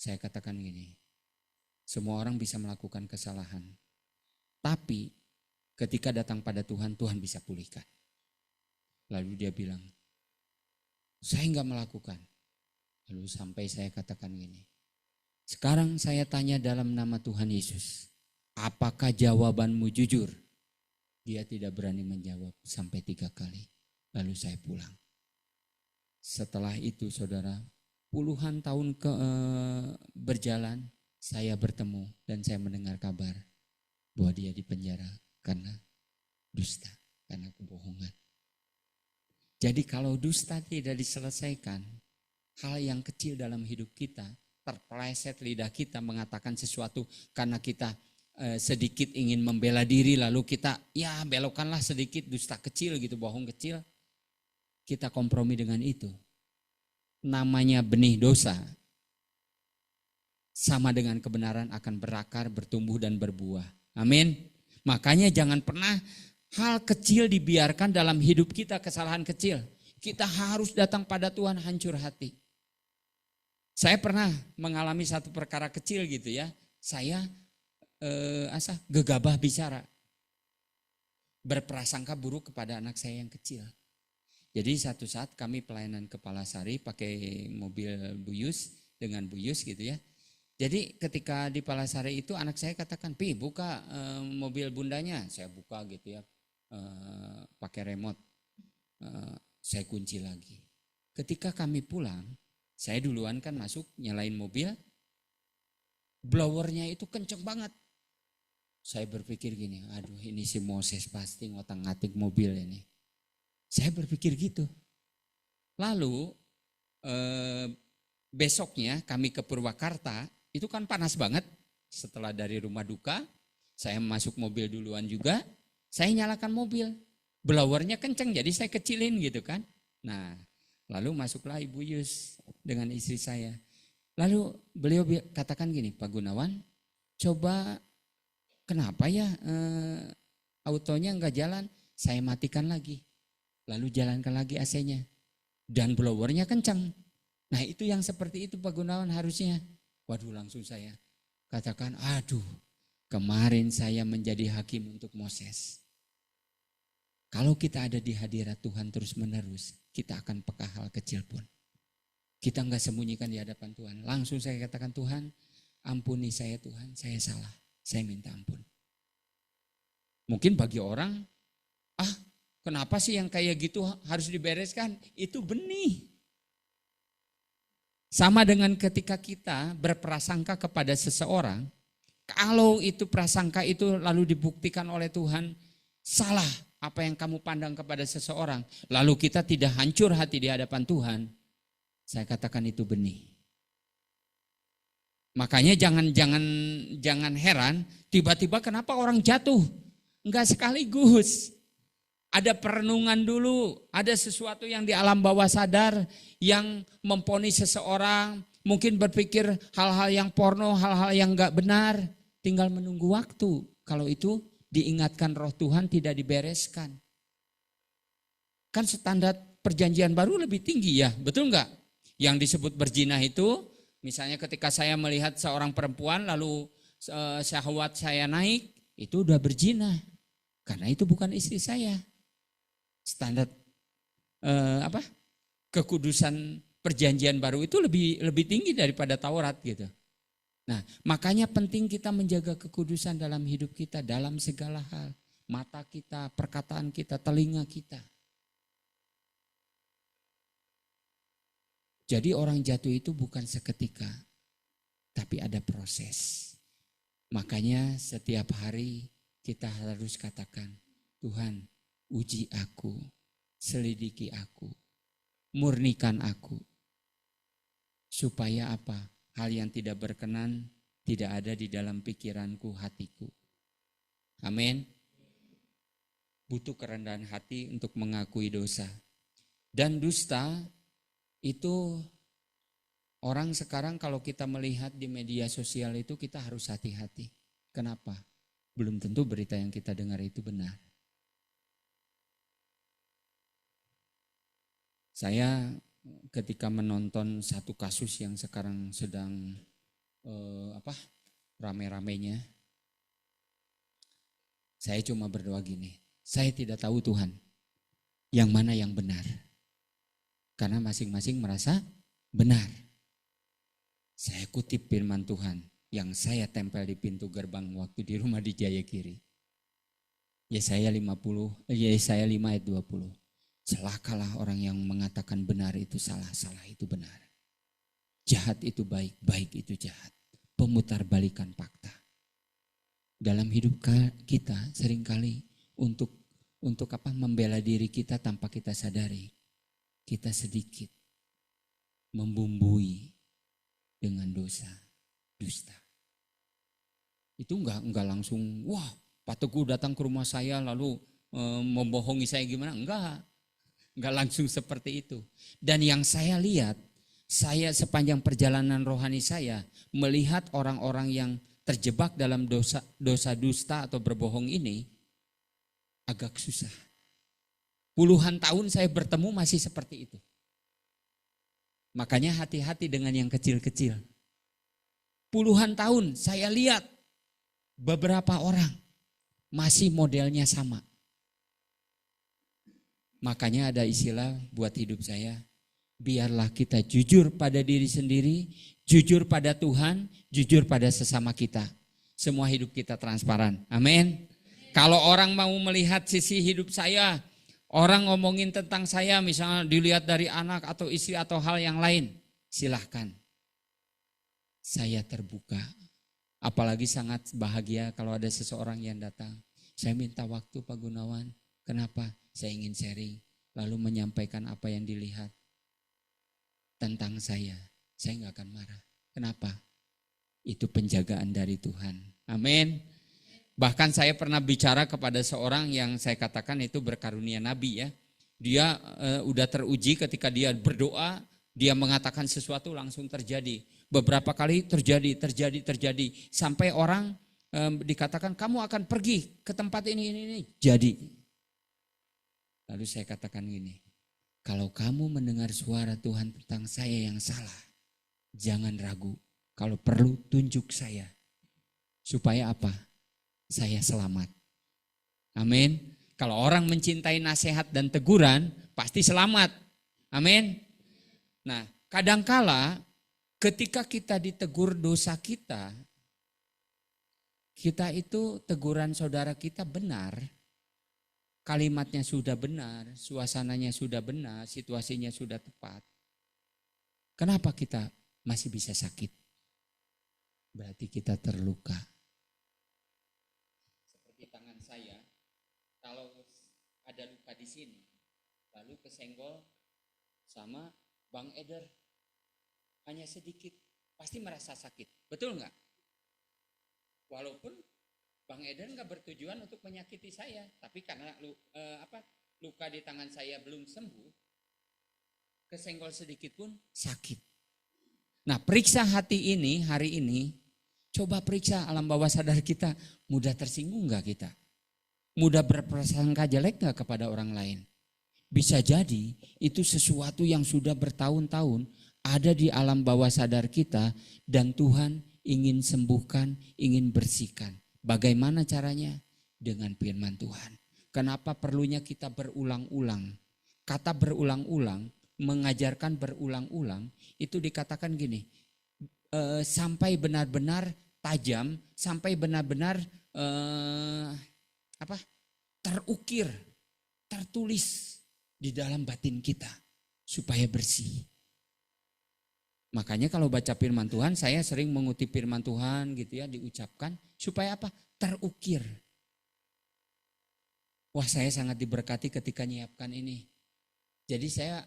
Saya katakan gini, semua orang bisa melakukan kesalahan. Tapi ketika datang pada Tuhan, Tuhan bisa pulihkan. Lalu dia bilang, saya enggak melakukan. Lalu sampai saya katakan gini, sekarang saya tanya dalam nama Tuhan Yesus, apakah jawabanmu jujur? Dia tidak berani menjawab sampai 3 kali. Lalu saya pulang. Setelah itu saudara, puluhan tahun berjalan, saya bertemu dan saya mendengar kabar bahwa dia dipenjara karena dusta, karena kebohongan. Jadi kalau dusta tidak diselesaikan, hal yang kecil dalam hidup kita, terpeleset lidah kita mengatakan sesuatu karena kita sedikit ingin membela diri, lalu kita ya belokkanlah sedikit, dusta kecil gitu, bohong kecil. Kita kompromi dengan itu. Namanya benih dosa. Sama dengan kebenaran akan berakar, bertumbuh dan berbuah. Amin. Makanya jangan pernah hal kecil dibiarkan dalam hidup kita, kesalahan kecil. Kita harus datang pada Tuhan hancur hati. Saya pernah mengalami satu perkara kecil gitu ya. Saya gegabah bicara. Berprasangka buruk kepada anak saya yang kecil. Jadi satu saat kami pelayanan ke Palasari pakai mobil Buyus dengan Buyus gitu ya. Jadi ketika di Palasari itu anak saya katakan, Pi buka mobil bundanya. Saya buka gitu ya, pakai remote. Saya kunci lagi. Ketika kami pulang, saya duluan kan masuk nyalain mobil. Blowernya itu kenceng banget. Saya berpikir gini, aduh ini si Moses pasti ngotak-ngatik mobil ini. Saya berpikir gitu. Lalu besoknya kami ke Purwakarta, itu kan panas banget. Setelah dari rumah duka, saya masuk mobil duluan juga, saya nyalakan mobil. Blowernya kenceng jadi saya kecilin gitu kan. Nah lalu masuklah Ibu Yus dengan istri saya. Lalu beliau katakan gini, Pak Gunawan, coba kenapa ya autonya enggak jalan, saya matikan lagi. Lalu jalankan lagi AC-nya. Dan blowernya kencang. Nah itu yang seperti itu Pak Gunawan harusnya. Waduh langsung saya katakan, aduh kemarin saya menjadi hakim untuk Moses. Kalau kita ada di hadirat Tuhan terus menerus, kita akan peka hal kecil pun. Kita enggak sembunyikan di hadapan Tuhan. Langsung saya katakan, Tuhan ampuni saya Tuhan, saya salah. Saya minta ampun. Mungkin bagi orang, kenapa sih yang kayak gitu harus dibereskan? Itu benih. Sama dengan ketika kita berprasangka kepada seseorang, kalau itu prasangka itu lalu dibuktikan oleh Tuhan, salah apa yang kamu pandang kepada seseorang, lalu kita tidak hancur hati di hadapan Tuhan, saya katakan itu benih. Makanya jangan heran, tiba-tiba kenapa orang jatuh? Enggak sekaligus. Ada perenungan dulu, ada sesuatu yang di alam bawah sadar yang memponis seseorang, mungkin berpikir hal-hal yang porno, hal-hal yang enggak benar, tinggal menunggu waktu. Kalau itu diingatkan roh Tuhan tidak dibereskan. Kan standar perjanjian baru lebih tinggi ya, betul enggak? Yang disebut berzina itu, misalnya ketika saya melihat seorang perempuan lalu syahwat saya naik, itu udah berzina. Karena itu bukan istri saya. Standar kekudusan perjanjian baru itu lebih tinggi daripada Taurat gitu. Nah, makanya penting kita menjaga kekudusan dalam hidup kita dalam segala hal. Mata kita, perkataan kita, telinga kita. Jadi orang jatuh itu bukan seketika, tapi ada proses. Makanya setiap hari kita harus katakan, Tuhan, uji aku, selidiki aku, murnikan aku. Supaya apa? Hal yang tidak berkenan tidak ada di dalam pikiranku, hatiku. Amin. Butuh kerendahan hati untuk mengakui dosa. Dan dusta itu orang sekarang kalau kita melihat di media sosial itu kita harus hati-hati. Kenapa? Belum tentu berita yang kita dengar itu benar. Saya ketika menonton satu kasus yang sekarang sedang rame-ramenya, Saya cuma berdoa gini, saya tidak tahu Tuhan yang mana yang benar. Karena masing-masing merasa benar. Saya kutip firman Tuhan yang saya tempel di pintu gerbang waktu di rumah di Jayagiri. Yesaya 5 ayat 20. Celakalah orang yang mengatakan benar itu salah, salah itu benar. Jahat itu baik, baik itu jahat. Pemutarbalikan fakta. Dalam hidup kita seringkali untuk membela diri kita tanpa kita sadari. Kita sedikit membumbui dengan dosa, dusta. Itu enggak langsung, wah Pak Teguh datang ke rumah saya lalu membohongi saya gimana? Enggak langsung seperti itu. Dan yang saya lihat, saya sepanjang perjalanan rohani saya melihat orang-orang yang terjebak dalam dosa dusta atau berbohong ini agak susah. Puluhan tahun saya bertemu masih seperti itu. Makanya hati-hati dengan yang kecil-kecil. Puluhan tahun saya lihat beberapa orang masih modelnya sama. Makanya ada istilah buat hidup saya, biarlah kita jujur pada diri sendiri, jujur pada Tuhan, jujur pada sesama kita. Semua hidup kita transparan. Amin. Kalau orang mau melihat sisi hidup saya, orang ngomongin tentang saya, misalnya dilihat dari anak atau istri atau hal yang lain, silahkan. Saya terbuka. Apalagi sangat bahagia kalau ada seseorang yang datang. Saya minta waktu Pak Gunawan. Kenapa? Saya ingin sharing. Lalu menyampaikan apa yang dilihat tentang saya. Saya nggak akan marah. Kenapa? Itu penjagaan dari Tuhan. Amin. Bahkan saya pernah bicara kepada seorang yang saya katakan itu berkarunia nabi ya. Dia udah teruji ketika dia berdoa, dia mengatakan sesuatu langsung terjadi. Beberapa kali terjadi. Sampai orang dikatakan kamu akan pergi ke tempat ini. Jadi. Lalu saya katakan gini, kalau kamu mendengar suara Tuhan tentang saya yang salah, jangan ragu. Kalau perlu tunjuk saya. Supaya apa? Saya selamat. Amin. Kalau orang mencintai nasihat dan teguran, pasti selamat. Amin. Nah, kadangkala ketika kita ditegur dosa kita itu teguran saudara kita benar, kalimatnya sudah benar, suasananya sudah benar, situasinya sudah tepat. Kenapa kita masih bisa sakit? Berarti kita terluka. Seperti tangan saya, kalau ada luka di sini, lalu kesenggol sama Bang Eder, hanya sedikit, pasti merasa sakit. Betul nggak? Walaupun Bang Eder nggak bertujuan untuk menyakiti saya, tapi karena luka di tangan saya belum sembuh, kesenggol sedikit pun sakit. Nah, periksa hati ini hari ini, coba periksa alam bawah sadar kita, mudah tersinggung nggak kita? Mudah berprasangka jelek nggak kepada orang lain? Bisa jadi itu sesuatu yang sudah bertahun-tahun ada di alam bawah sadar kita dan Tuhan ingin sembuhkan, ingin bersihkan. Bagaimana caranya? Dengan firman Tuhan. Kenapa perlunya kita berulang-ulang? Kata berulang-ulang, mengajarkan berulang-ulang, itu dikatakan gini, sampai benar-benar tajam, sampai benar-benar terukir, tertulis di dalam batin kita, supaya bersih. Makanya kalau baca firman Tuhan, saya sering mengutip firman Tuhan gitu ya, diucapkan supaya apa? Terukir. Wah, saya sangat diberkati ketika nyiapkan ini. Jadi saya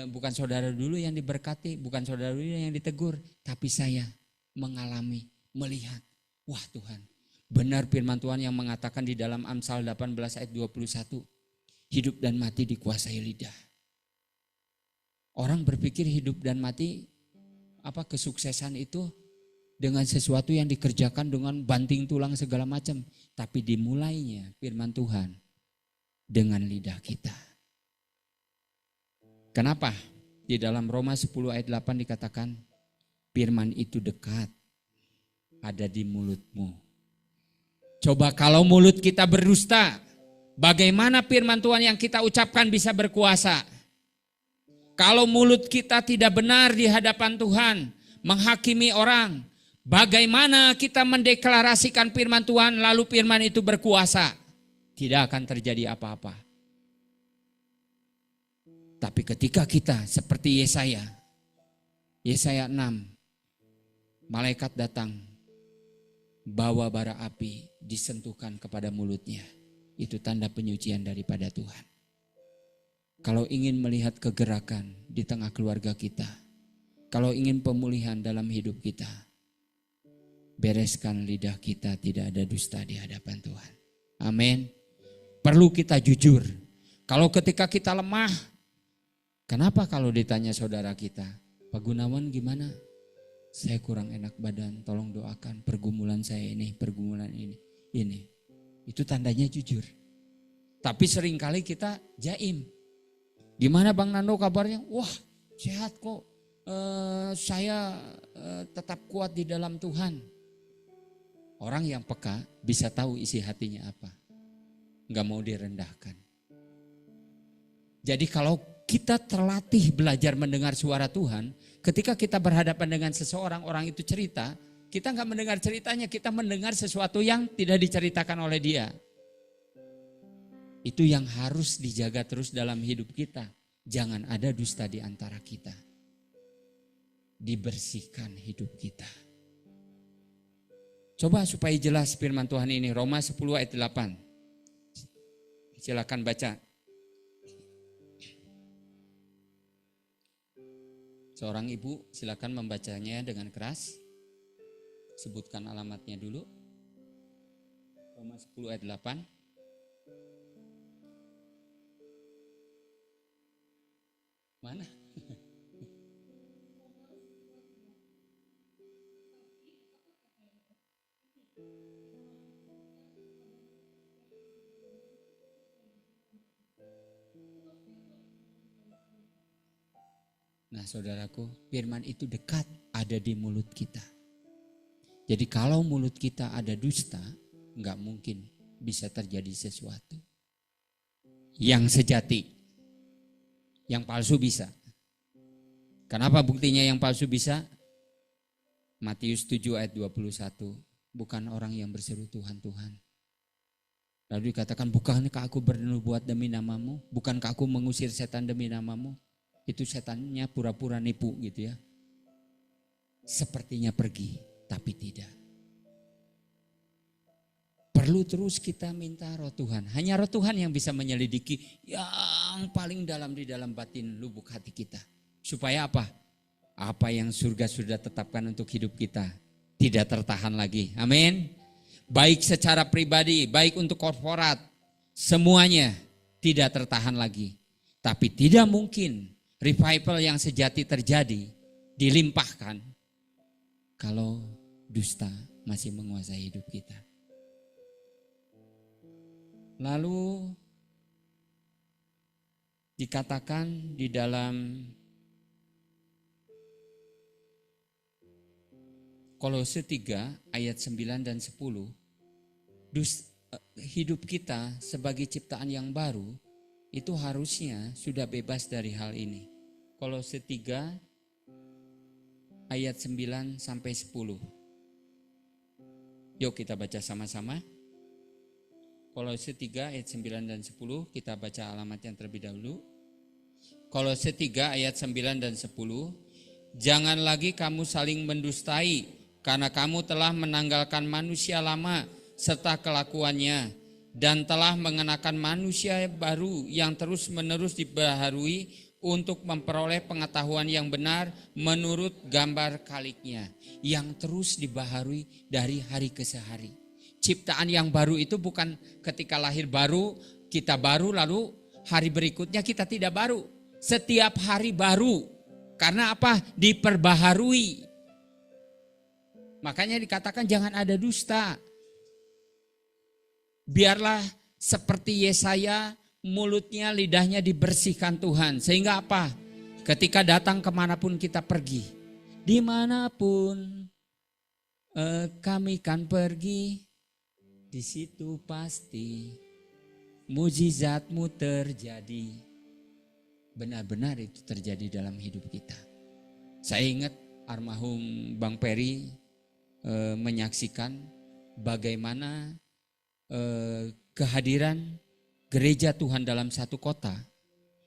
bukan saudara dulu yang diberkati, bukan saudara dulu yang ditegur, tapi saya mengalami, melihat, wah Tuhan, benar firman Tuhan yang mengatakan di dalam Amsal 18 ayat 21, hidup dan mati dikuasai lidah. Orang berpikir hidup dan mati kesuksesan itu dengan sesuatu yang dikerjakan dengan banting tulang segala macam. Tapi dimulainya firman Tuhan dengan lidah kita. Kenapa? Di dalam Roma 10 ayat 8 dikatakan firman itu dekat, ada di mulutmu. Coba kalau mulut kita berdusta, bagaimana firman Tuhan yang kita ucapkan bisa berkuasa? Kalau mulut kita tidak benar di hadapan Tuhan, menghakimi orang, bagaimana kita mendeklarasikan firman Tuhan lalu firman itu berkuasa? Tidak akan terjadi apa-apa. Tapi ketika kita seperti Yesaya 6, malaikat datang, bawa bara api, disentuhkan kepada mulutnya. Itu tanda penyucian daripada Tuhan. Kalau ingin melihat kegerakan di tengah keluarga kita, kalau ingin pemulihan dalam hidup kita, bereskan lidah kita tidak ada dusta di hadapan Tuhan. Amin. Perlu kita jujur. Kalau ketika kita lemah, kenapa kalau ditanya saudara kita, Pak Gunawan gimana? Saya kurang enak badan, tolong doakan pergumulan saya ini, pergumulan ini. Itu tandanya jujur. Tapi seringkali kita jaim. Gimana Bang Nando kabarnya? Wah sehat kok, saya tetap kuat di dalam Tuhan. Orang yang peka bisa tahu isi hatinya apa. Gak mau direndahkan. Jadi kalau kita terlatih belajar mendengar suara Tuhan, ketika kita berhadapan dengan seseorang, orang itu cerita, kita gak mendengar ceritanya, kita mendengar sesuatu yang tidak diceritakan oleh dia. Itu yang harus dijaga terus dalam hidup kita. Jangan ada dusta di antara kita. Dibersihkan hidup kita. Coba supaya jelas firman Tuhan ini, Roma 10 ayat 8. Silakan baca. Seorang ibu silakan membacanya dengan keras. Sebutkan alamatnya dulu. Roma 10 ayat 8. Mana? Nah saudaraku, firman itu dekat, ada di mulut kita. Jadi kalau mulut kita ada dusta, nggak mungkin bisa terjadi sesuatu. Yang sejati, yang palsu bisa. Kenapa buktinya yang palsu bisa? Matius 7 ayat 21, bukan orang yang berseru Tuhan, Tuhan. Lalu dikatakan, bukankah aku bernubuat demi namamu? Bukankah aku mengusir setan demi namamu? Itu setannya pura-pura nipu gitu ya. Sepertinya pergi, tapi tidak. Perlu terus kita minta roh Tuhan. Hanya roh Tuhan yang bisa menyelidiki yang paling dalam di dalam batin lubuk hati kita. Supaya apa? Apa yang surga sudah tetapkan untuk hidup kita tidak tertahan lagi. Amin. Baik secara pribadi, baik untuk korporat, semuanya tidak tertahan lagi. Tapi tidak mungkin revival yang sejati terjadi, dilimpahkan kalau dusta masih menguasai hidup kita. Lalu dikatakan di dalam Kolose 3 ayat 9 dan 10, hidup kita sebagai ciptaan yang baru itu harusnya sudah bebas dari hal ini. Kolose 3 ayat 9 sampai 10. Yuk kita baca sama-sama. Kolose 3 ayat 9 dan 10, kita baca alamat yang terlebih dahulu. Kolose 3 ayat 9 dan 10. Jangan lagi kamu saling mendustai, karena kamu telah menanggalkan manusia lama serta kelakuannya, dan telah mengenakan manusia baru yang terus-menerus dibaharui untuk memperoleh pengetahuan yang benar menurut gambar kaliknya, yang terus dibaharui dari hari ke hari. Ciptaan yang baru itu bukan ketika lahir baru, kita baru lalu hari berikutnya kita tidak baru. Setiap hari baru. Karena apa? Diperbaharui. Makanya dikatakan jangan ada dusta. Biarlah seperti Yesaya, mulutnya, lidahnya dibersihkan Tuhan. Sehingga apa? Ketika datang kemanapun kita pergi, dimanapun kami kan pergi, di situ pasti mujizatmu terjadi. Benar-benar itu terjadi dalam hidup kita. Saya ingat almarhum Bang Peri menyaksikan bagaimana kehadiran gereja Tuhan dalam satu kota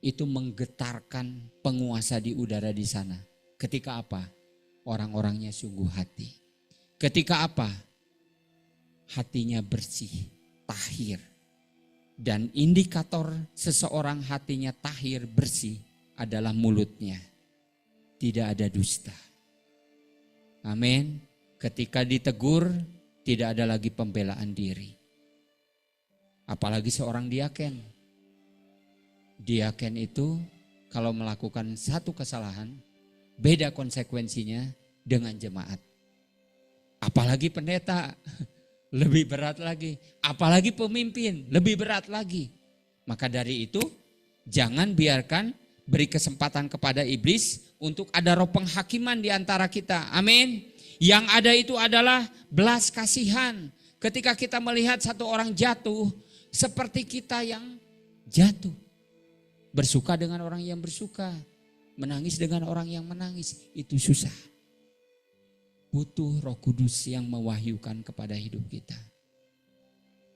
itu menggetarkan penguasa di udara di sana. Ketika apa? Orang-orangnya sungguh hati. Ketika apa? Hatinya bersih, tahir. Dan indikator seseorang hatinya tahir, bersih adalah mulutnya. Tidak ada dusta. Amin. Ketika ditegur, tidak ada lagi pembelaan diri. Apalagi seorang diaken. Diaken itu kalau melakukan satu kesalahan, beda konsekuensinya dengan jemaat. Apalagi pendeta, lebih berat lagi. Apalagi pemimpin, lebih berat lagi. Maka dari itu, jangan biarkan beri kesempatan kepada iblis untuk ada roh penghakiman di antara kita. Amin. Yang ada itu adalah belas kasihan. Ketika kita melihat satu orang jatuh, seperti kita yang jatuh. Bersuka dengan orang yang bersuka. Menangis dengan orang yang menangis. Itu susah. Butuh Roh Kudus yang mewahyukan kepada hidup kita.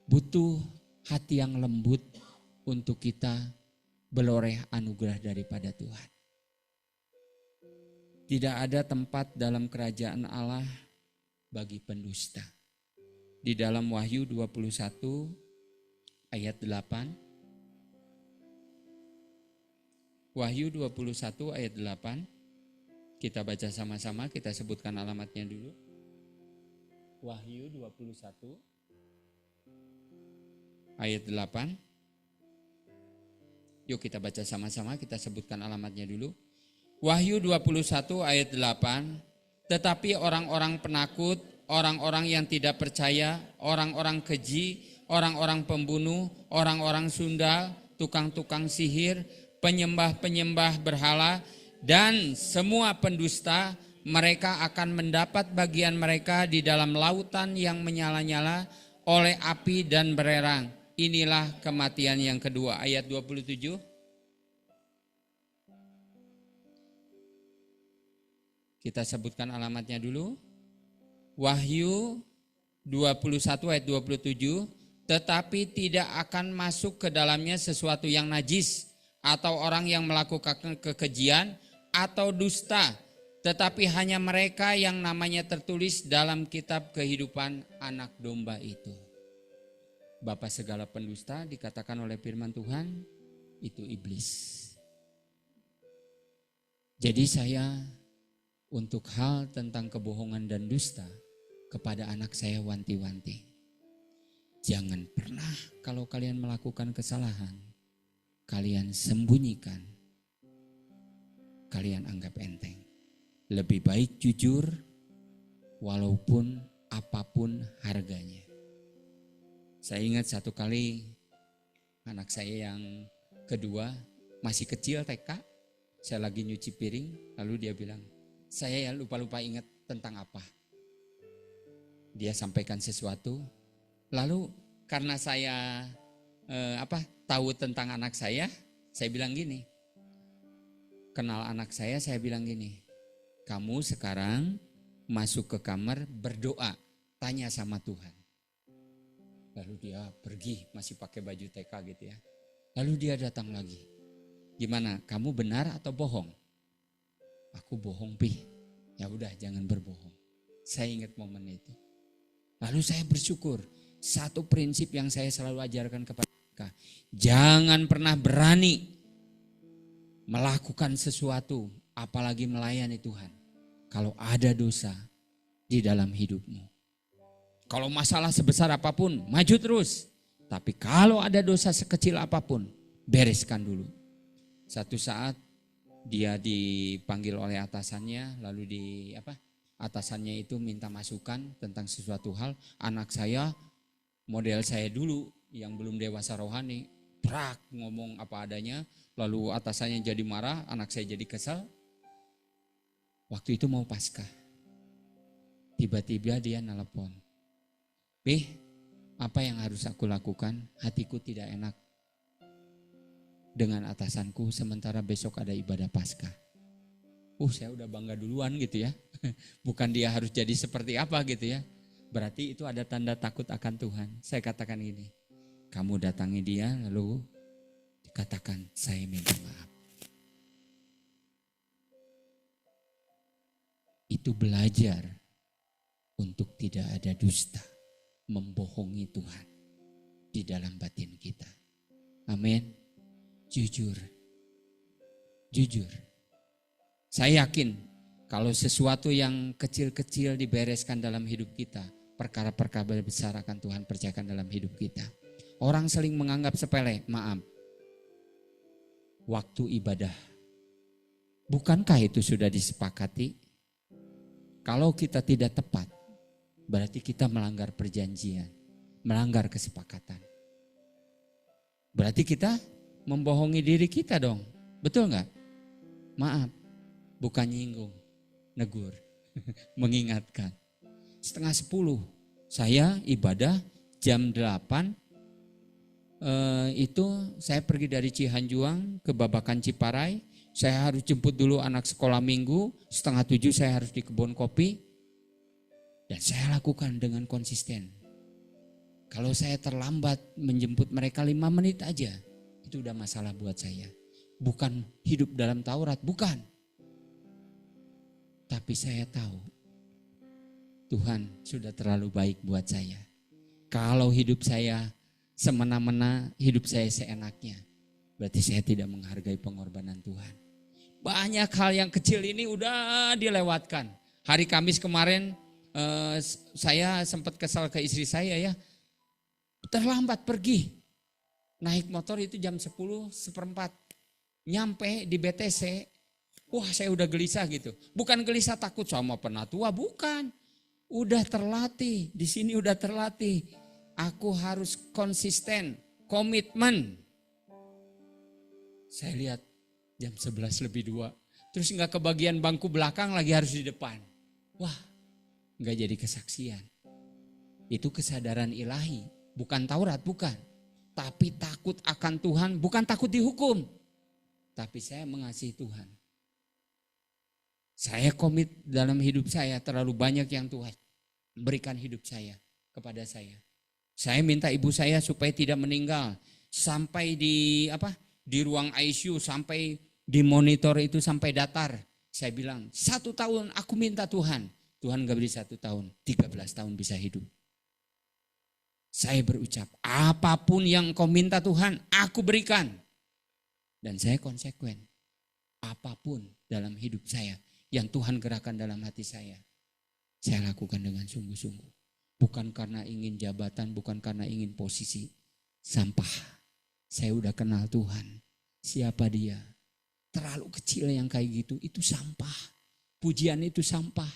Butuh hati yang lembut untuk kita beroleh anugerah daripada Tuhan. Tidak ada tempat dalam kerajaan Allah bagi pendusta. Di dalam Wahyu 21 ayat 8. Wahyu 21 ayat 8. Kita baca sama-sama, kita sebutkan alamatnya dulu. Wahyu 21 ayat 8. Yuk kita baca sama-sama, kita sebutkan alamatnya dulu. Wahyu 21 ayat 8. Tetapi orang-orang penakut, orang-orang yang tidak percaya, orang-orang keji, orang-orang pembunuh, orang-orang sundal, tukang-tukang sihir, penyembah-penyembah berhala, dan semua pendusta, mereka akan mendapat bagian mereka di dalam lautan yang menyala-nyala oleh api dan belerang. Inilah kematian yang kedua. Ayat 27. Kita sebutkan alamatnya dulu. Wahyu 21 ayat 27. Tetapi tidak akan masuk ke dalamnya sesuatu yang najis atau orang yang melakukan kekejian atau dusta, tetapi hanya mereka yang namanya tertulis dalam kitab kehidupan anak domba itu. Bapa segala pendusta dikatakan oleh firman Tuhan itu iblis. Jadi saya untuk hal tentang kebohongan dan dusta kepada anak saya wanti-wanti. Jangan pernah kalau kalian melakukan kesalahan, kalian sembunyikan. Kalian anggap enteng. Lebih baik jujur walaupun apapun harganya. Saya ingat satu kali anak saya yang kedua masih kecil TK. Saya lagi nyuci piring lalu dia bilang, saya ya lupa-lupa ingat tentang apa. Dia sampaikan sesuatu. Lalu karena saya tahu tentang anak saya bilang gini. Kenal anak saya bilang gini, kamu sekarang masuk ke kamar berdoa, tanya sama Tuhan. Lalu dia pergi, masih pakai baju TK gitu ya. Lalu dia datang lagi, gimana, kamu benar atau bohong? Aku bohong, Pi. Ya udah, jangan berbohong. Saya ingat momen itu. Lalu saya bersyukur, satu prinsip yang saya selalu ajarkan kepada mereka, jangan pernah berani melakukan sesuatu, apalagi melayani Tuhan, kalau ada dosa di dalam hidupmu. Kalau masalah sebesar apapun, maju terus. Tapi kalau ada dosa sekecil apapun, bereskan dulu. Satu saat dia dipanggil oleh atasannya, lalu atasannya itu minta masukan tentang sesuatu hal. Anak saya, model saya dulu yang belum dewasa rohani, ngomong apa adanya. Lalu atasannya jadi marah, anak saya jadi kesal. Waktu itu mau Paskah. Tiba-tiba dia nelpon. Apa yang harus aku lakukan? Hatiku tidak enak dengan atasanku sementara besok ada ibadah Paskah. Saya udah bangga duluan gitu ya. Bukan dia harus jadi seperti apa gitu ya. Berarti itu ada tanda takut akan Tuhan. Saya katakan gini, kamu datangi dia lalu dikatakan saya minta maaf. Itu belajar untuk tidak ada dusta, membohongi Tuhan di dalam batin kita. Amin. Jujur. Saya yakin kalau sesuatu yang kecil-kecil dibereskan dalam hidup kita, perkara-perkara besar akan Tuhan percayakan dalam hidup kita. Orang sering menganggap sepele, maaf. Waktu ibadah. Bukankah itu sudah disepakati? Kalau kita tidak tepat, berarti kita melanggar perjanjian, melanggar kesepakatan. Berarti kita membohongi diri kita dong. Betul nggak? Maaf, bukan nyinggung, negur, mengingatkan. 9:30 saya ibadah, jam 8 itu saya pergi dari Cihanjuang ke Babakan Ciparai. Saya harus jemput dulu anak sekolah minggu, 6:30 saya harus di kebun kopi. Dan saya lakukan dengan konsisten. Kalau saya terlambat menjemput mereka 5 menit aja, itu udah masalah buat saya. Bukan hidup dalam Taurat, bukan. Tapi saya tahu Tuhan sudah terlalu baik buat saya. Kalau hidup saya semena-mena, hidup saya seenaknya, berarti saya tidak menghargai pengorbanan Tuhan. Banyak hal yang kecil ini udah dilewatkan. Hari Kamis kemarin saya sempat kesal ke istri saya ya. Terlambat pergi. Naik motor itu jam 10:15. Nyampe di BTC. Wah, saya udah gelisah gitu. Bukan gelisah takut sama penatua, bukan. Udah terlatih, di sini udah terlatih. Aku harus konsisten, komitmen. Saya lihat jam 11:02. Terus nggak kebagian bangku belakang, lagi harus di depan. Wah, nggak jadi kesaksian. Itu kesadaran ilahi, bukan Taurat, bukan. Tapi takut akan Tuhan, bukan takut dihukum. Tapi saya mengasihi Tuhan. Saya komit dalam hidup saya, terlalu banyak yang Tuhan berikan hidup saya kepada saya. Saya minta ibu saya supaya tidak meninggal. Sampai di ruang ICU, sampai di monitor itu sampai datar. Saya bilang, 1 tahun aku minta Tuhan. Tuhan gak beri 1 tahun, 13 tahun bisa hidup. Saya berucap, apapun yang kau minta Tuhan, aku berikan. Dan saya konsekuen. Apapun dalam hidup saya yang Tuhan gerakkan dalam hati saya lakukan dengan sungguh-sungguh. Bukan karena ingin jabatan, bukan karena ingin posisi. Sampah. Saya udah kenal Tuhan. Siapa dia? Terlalu kecil yang kayak gitu, itu sampah. Pujian itu sampah.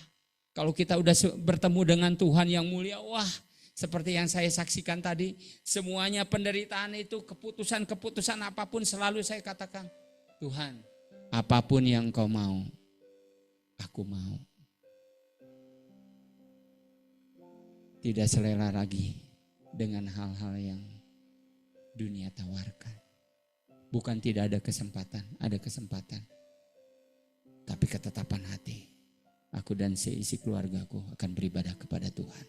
Kalau kita udah bertemu dengan Tuhan yang mulia, wah, seperti yang saya saksikan tadi, semuanya penderitaan itu, keputusan-keputusan apapun selalu saya katakan, Tuhan, apapun yang kau mau, aku mau. Tidak selera lagi dengan hal-hal yang dunia tawarkan. Bukan tidak ada kesempatan, ada kesempatan. Tapi ketetapan hati, aku dan seisi keluargaku akan beribadah kepada Tuhan.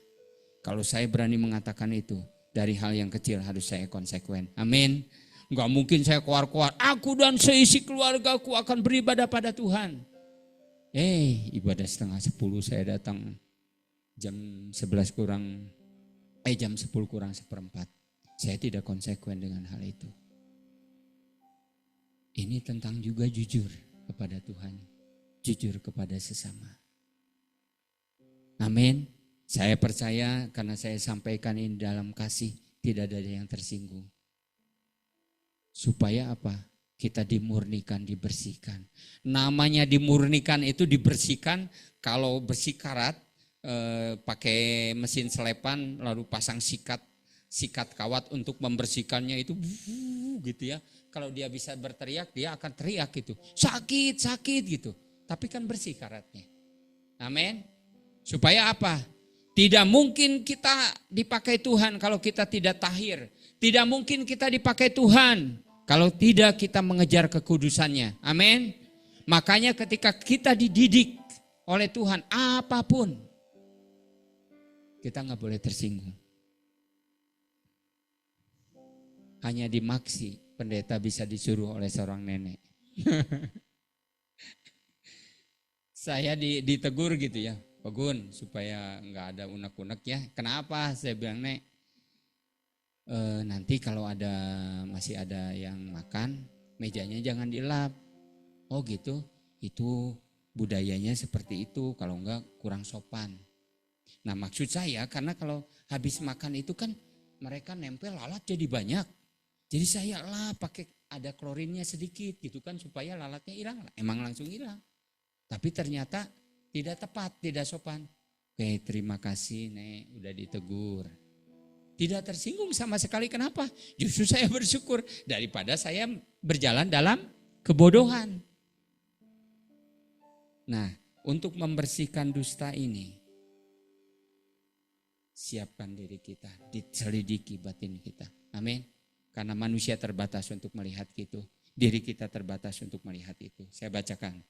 Kalau saya berani mengatakan itu, dari hal yang kecil harus saya konsekuen. Amin. Enggak mungkin saya keluar-keluar, aku dan seisi keluargaku akan beribadah pada Tuhan. Ibadah 9:30 saya datang jam 10 kurang 10:45. Saya tidak konsekuen dengan hal itu. Ini tentang juga jujur kepada Tuhan, jujur kepada sesama. Amin. Saya percaya karena saya sampaikan ini dalam kasih, tidak ada yang tersinggung. Supaya apa? Kita dimurnikan, dibersihkan. Namanya dimurnikan itu dibersihkan, kalau bersih karat, pakai mesin selepan lalu pasang sikat kawat untuk membersihkannya itu gitu ya. Kalau dia bisa berteriak, dia akan teriak gitu. Sakit gitu. Tapi kan bersih karatnya. Amin. Supaya apa? Tidak mungkin kita dipakai Tuhan kalau kita tidak tahir. Tidak mungkin kita dipakai Tuhan kalau tidak kita mengejar kekudusannya. Amin. Makanya ketika kita dididik oleh Tuhan apapun, kita nggak boleh tersinggung. Hanya di Maksi pendeta bisa disuruh oleh seorang nenek. Saya ditegur gitu ya, Pak Gun, supaya nggak ada unek-unek ya. Kenapa? Saya bilang, Nek, nanti kalau masih ada yang makan, mejanya jangan dilap. Oh gitu, itu budayanya seperti itu, kalau enggak kurang sopan. Nah maksud saya karena kalau habis makan itu kan mereka nempel lalat jadi banyak. Jadi saya pakai ada klorinnya sedikit gitu kan supaya lalatnya hilang. Emang langsung hilang. Tapi ternyata tidak tepat, tidak sopan. Oke, terima kasih Nek, udah ditegur. Tidak tersinggung sama sekali, kenapa? Justru saya bersyukur daripada saya berjalan dalam kebodohan. Nah, untuk membersihkan dusta ini, siapkan diri kita, diselidiki batin kita. Amin. Karena manusia terbatas untuk melihat itu. Diri kita terbatas untuk melihat itu. Saya bacakan.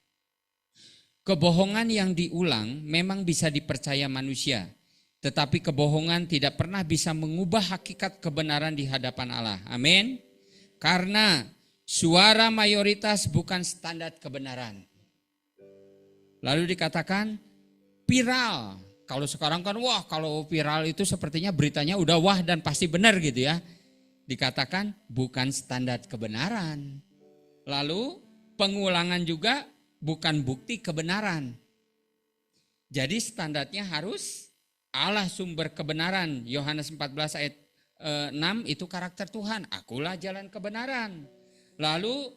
Kebohongan yang diulang memang bisa dipercaya manusia. Tetapi kebohongan tidak pernah bisa mengubah hakikat kebenaran di hadapan Allah. Amin. Karena suara mayoritas bukan standar kebenaran. Lalu dikatakan viral. Kalau sekarang kan wah, kalau viral itu sepertinya beritanya udah wah dan pasti benar gitu ya. Dikatakan bukan standar kebenaran. Lalu pengulangan juga bukan bukti kebenaran. Jadi standarnya harus Allah sumber kebenaran. Yohanes 14 ayat 6 itu karakter Tuhan. Akulah jalan kebenaran. Lalu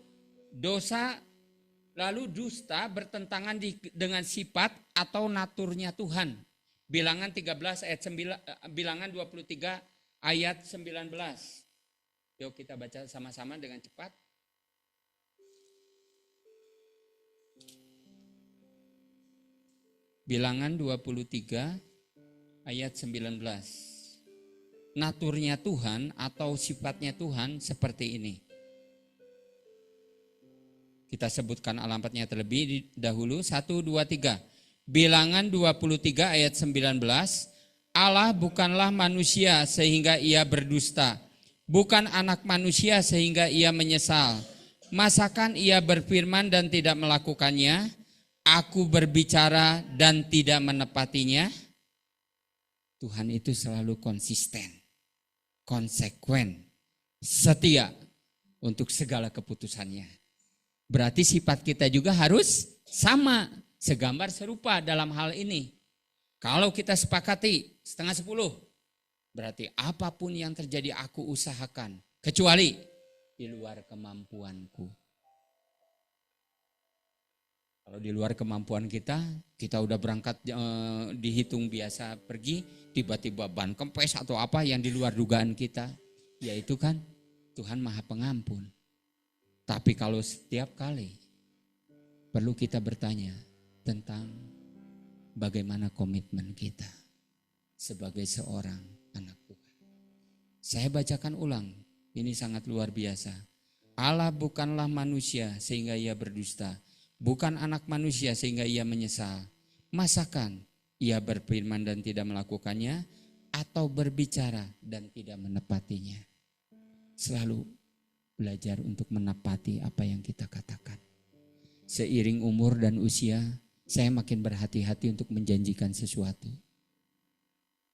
dusta bertentangan dengan sifat atau naturnya Tuhan. Bilangan 13 ayat 9, bilangan 23 ayat 19. Yuk kita baca sama-sama dengan cepat. Bilangan 23 ayat 19. Naturnya Tuhan atau sifatnya Tuhan seperti ini. Kita sebutkan alamatnya terlebih dahulu. 1, 2, 3. Bilangan 23 ayat 19. Allah bukanlah manusia sehingga ia berdusta. Bukan anak manusia sehingga ia menyesal. Masakan ia berfirman dan tidak melakukannya? Aku berbicara dan tidak menepatinya? Tuhan itu selalu konsisten, konsekuen, setia untuk segala keputusannya. Berarti sifat kita juga harus sama, segambar serupa dalam hal ini. Kalau kita sepakati 9:30, berarti apapun yang terjadi aku usahakan, kecuali di luar kemampuanku. Kalau di luar kemampuan kita udah berangkat dihitung biasa pergi, tiba-tiba ban kempes atau apa yang di luar dugaan kita, yaitu kan Tuhan Maha Pengampun. Tapi kalau setiap kali perlu kita bertanya tentang bagaimana komitmen kita sebagai seorang anak Tuhan. Saya bacakan ulang, ini sangat luar biasa. Allah bukanlah manusia sehingga ia berdusta. Bukan anak manusia sehingga ia menyesal. Masakan ia berfirman dan tidak melakukannya, atau berbicara dan tidak menepatinya. Selalu belajar untuk menepati apa yang kita katakan. Seiring umur dan usia, saya makin berhati-hati untuk menjanjikan sesuatu.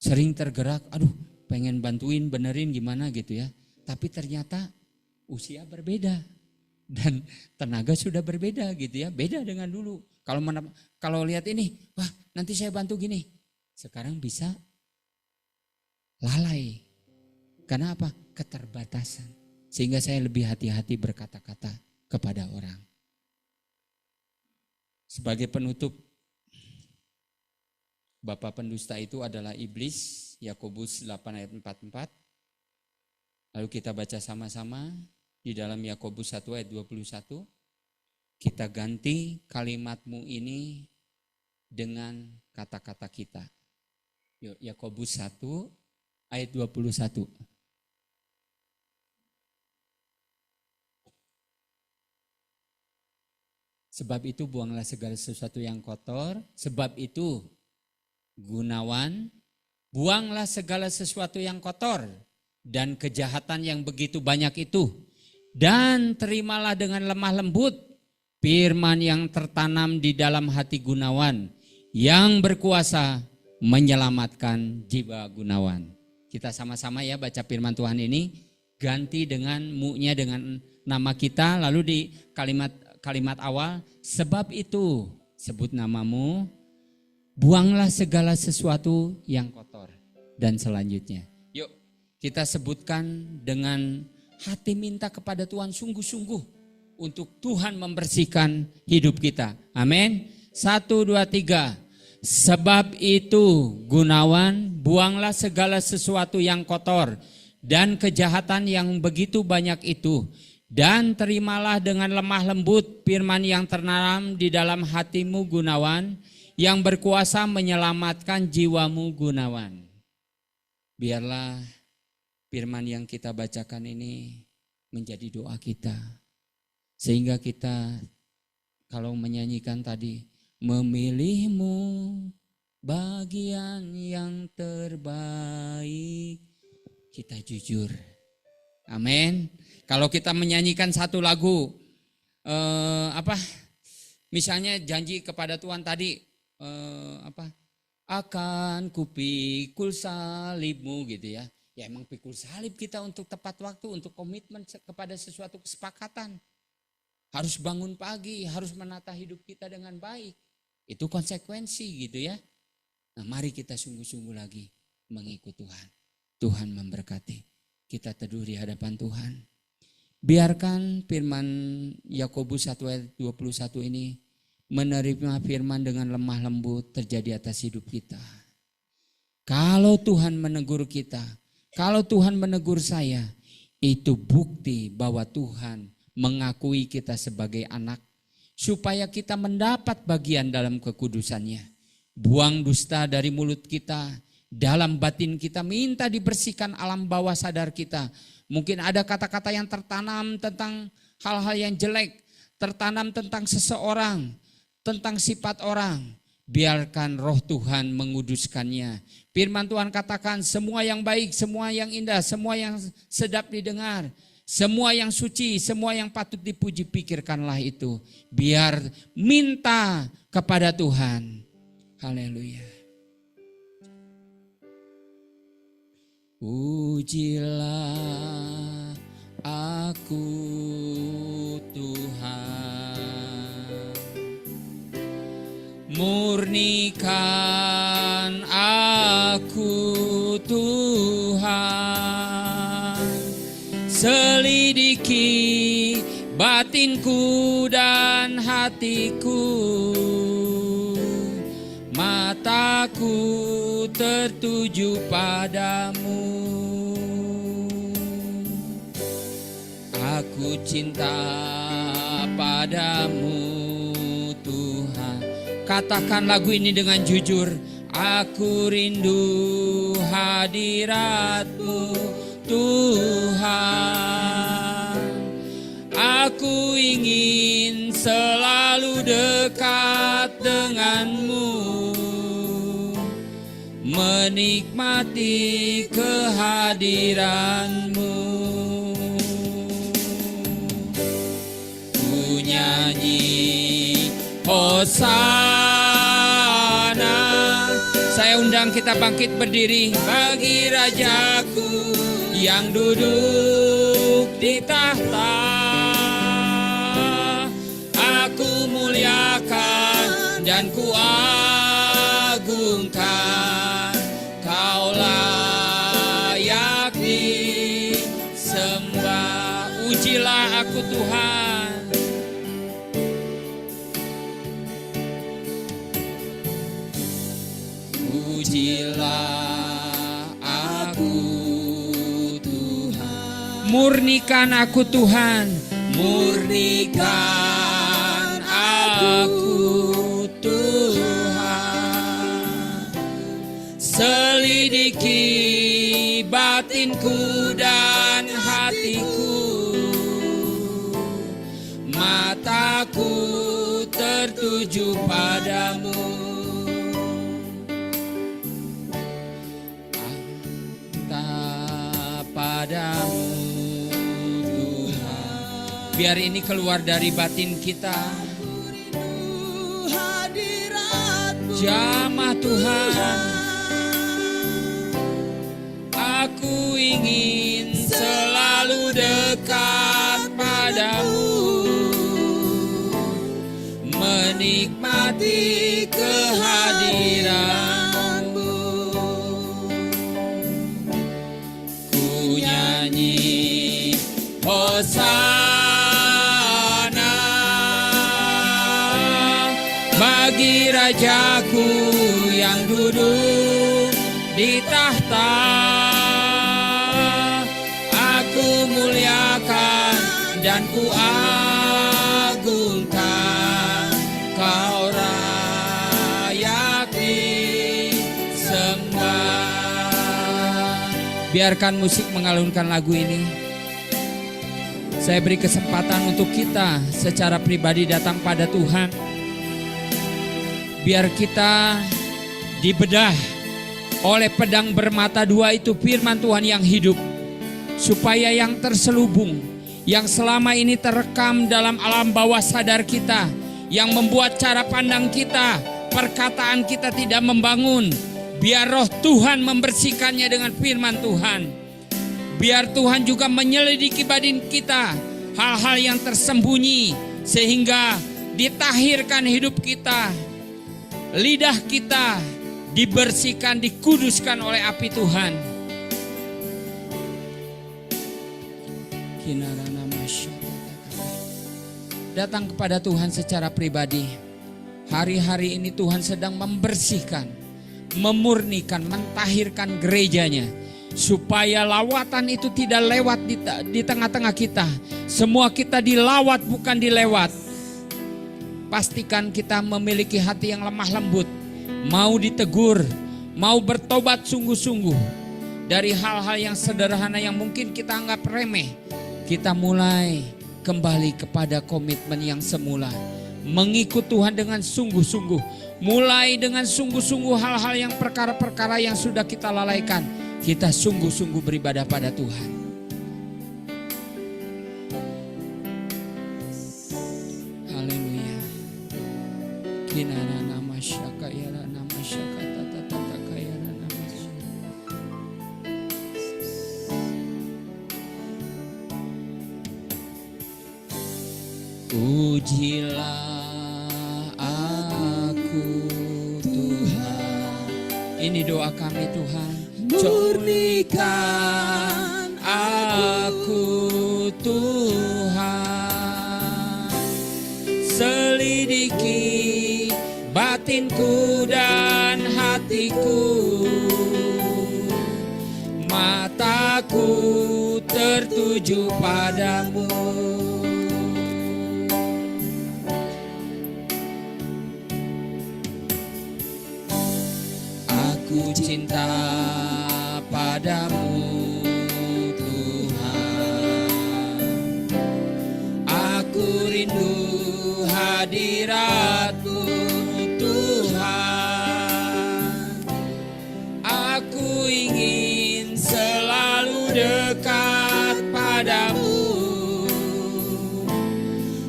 Sering tergerak, pengen bantuin, benerin gimana gitu ya. Tapi ternyata usia berbeda. Dan tenaga sudah berbeda gitu ya, beda dengan dulu. Kalau lihat ini, wah nanti saya bantu gini. Sekarang bisa lalai. Karena apa? Keterbatasan. Sehingga saya lebih hati-hati berkata-kata kepada orang. Sebagai penutup, Bapak pendusta itu adalah iblis, Yakobus 8 ayat 44. Lalu kita baca sama-sama. Di dalam Yakobus 1 ayat 21, kita ganti kalimatmu ini dengan kata-kata kita. Yuk, Yakobus 1 ayat 21. Sebab itu buanglah segala sesuatu yang kotor, sebab itu Gunawan, buanglah segala sesuatu yang kotor dan kejahatan yang begitu banyak itu, dan terimalah dengan lemah lembut firman yang tertanam di dalam hati Gunawan, yang berkuasa menyelamatkan jiwa Gunawan. Kita sama-sama ya baca firman Tuhan ini, ganti dengan mu-nya dengan nama kita, lalu di kalimat awal, sebab itu sebut namamu, buanglah segala sesuatu yang kotor, dan selanjutnya. Yuk kita sebutkan dengan hati minta kepada Tuhan sungguh-sungguh untuk Tuhan membersihkan hidup kita. Amin. 1, 2, 3. Sebab itu Gunawan, buanglah segala sesuatu yang kotor dan kejahatan yang begitu banyak itu, dan terimalah dengan lemah lembut firman yang tertanam di dalam hatimu Gunawan, yang berkuasa menyelamatkan jiwamu Gunawan. Biarlah firman yang kita bacakan ini menjadi doa kita, sehingga kita kalau menyanyikan tadi, memilihmu bagian yang terbaik, kita jujur. Amin. Kalau kita menyanyikan satu lagu, misalnya janji kepada Tuhan tadi, akan kupikul salibmu gitu ya. Ya emang pikul salib kita untuk tepat waktu, untuk komitmen kepada sesuatu kesepakatan. Harus bangun pagi, harus menata hidup kita dengan baik. Itu konsekuensi gitu ya. Nah mari kita sungguh-sungguh lagi mengikut Tuhan. Tuhan memberkati. Kita teduh di hadapan Tuhan. Biarkan firman Yakobus 1 ayat 21 ini menerima firman dengan lemah lembut terjadi atas hidup kita. Kalau Tuhan menegur kita, kalau Tuhan menegur saya, itu bukti bahwa Tuhan mengakui kita sebagai anak, supaya kita mendapat bagian dalam kekudusannya. Buang dusta dari mulut kita, dalam batin kita minta dibersihkan alam bawah sadar kita. Mungkin ada kata-kata yang tertanam tentang hal-hal yang jelek, tertanam tentang seseorang, tentang sifat orang. Biarkan roh Tuhan menguduskannya. Firman Tuhan katakan semua yang baik, semua yang indah, semua yang sedap didengar, semua yang suci, semua yang patut dipuji, pikirkanlah itu. Biar minta kepada Tuhan. Haleluya. Ujilah aku Tuhan, murnikan aku Tuhan, selidiki batinku dan hatiku, mataku tertuju padamu. Aku cinta padamu Tuhan. Katakan lagu ini dengan jujur. Aku rindu hadirat-Mu Tuhan. Aku ingin selalu dekat dengan-Mu, menikmati kehadiran-Mu. Ku nyanyi Hosana. Saya undang kita bangkit berdiri bagi Rajaku yang duduk di tahta. Aku muliakan dan ku agungkan. Kau layak disembah. Ujilah aku Tuhan. Ujilah aku Tuhan. Murnikan aku Tuhan. Murnikan aku Tuhan. selidiki batinku dan hatiku. Mataku tertuju padamu. Padamu Tuhan. Biar ini keluar dari batin kita. Jamah Tuhan, aku ingin selalu dekat padamu, menikmati kehadiranmu. Ku nyanyi Hosana bagi Rajaku yang duduk di tahta. Aku muliakan dan ku agungkan, Kau layak disembah. Biarkan musik mengalunkan lagu ini. Saya beri kesempatan untuk kita secara pribadi datang pada Tuhan. Biar kita dibedah oleh pedang bermata dua itu, firman Tuhan yang hidup. Supaya yang terselubung, yang selama ini terekam dalam alam bawah sadar kita, yang membuat cara pandang kita, perkataan kita tidak membangun, biar roh Tuhan membersihkannya dengan firman Tuhan. Biar Tuhan juga menyelidiki batin kita, hal-hal yang tersembunyi, sehingga ditahirkan hidup kita. Lidah kita dibersihkan, dikuduskan oleh api Tuhan. Datang kepada Tuhan secara pribadi. Hari-hari ini Tuhan sedang membersihkan, memurnikan, mentahirkan gerejanya. Supaya lawatan itu tidak lewat di tengah-tengah kita. Semua kita dilawat bukan dilewat. Pastikan kita memiliki hati yang lemah lembut, mau ditegur, mau bertobat sungguh-sungguh dari hal-hal yang sederhana yang mungkin kita anggap remeh. Kita mulai kembali kepada komitmen yang semula, mengikut Tuhan dengan sungguh-sungguh. Mulai dengan sungguh-sungguh hal-hal yang perkara-perkara yang sudah kita lalaikan, kita sungguh-sungguh beribadah pada Tuhan. Kinara nama syaka yara nama syaka tata tata kayara nama syaka. Ujilah aku Tuhan. Ini doa kami Tuhan. Murnikan aku Tuhan. Selidiki batinku dan hatiku. Mataku tertuju padamu. Aku cinta padamu Tuhan. Aku rindu hadirat-Mu Tuhan. Aku ingin selalu dekat padamu,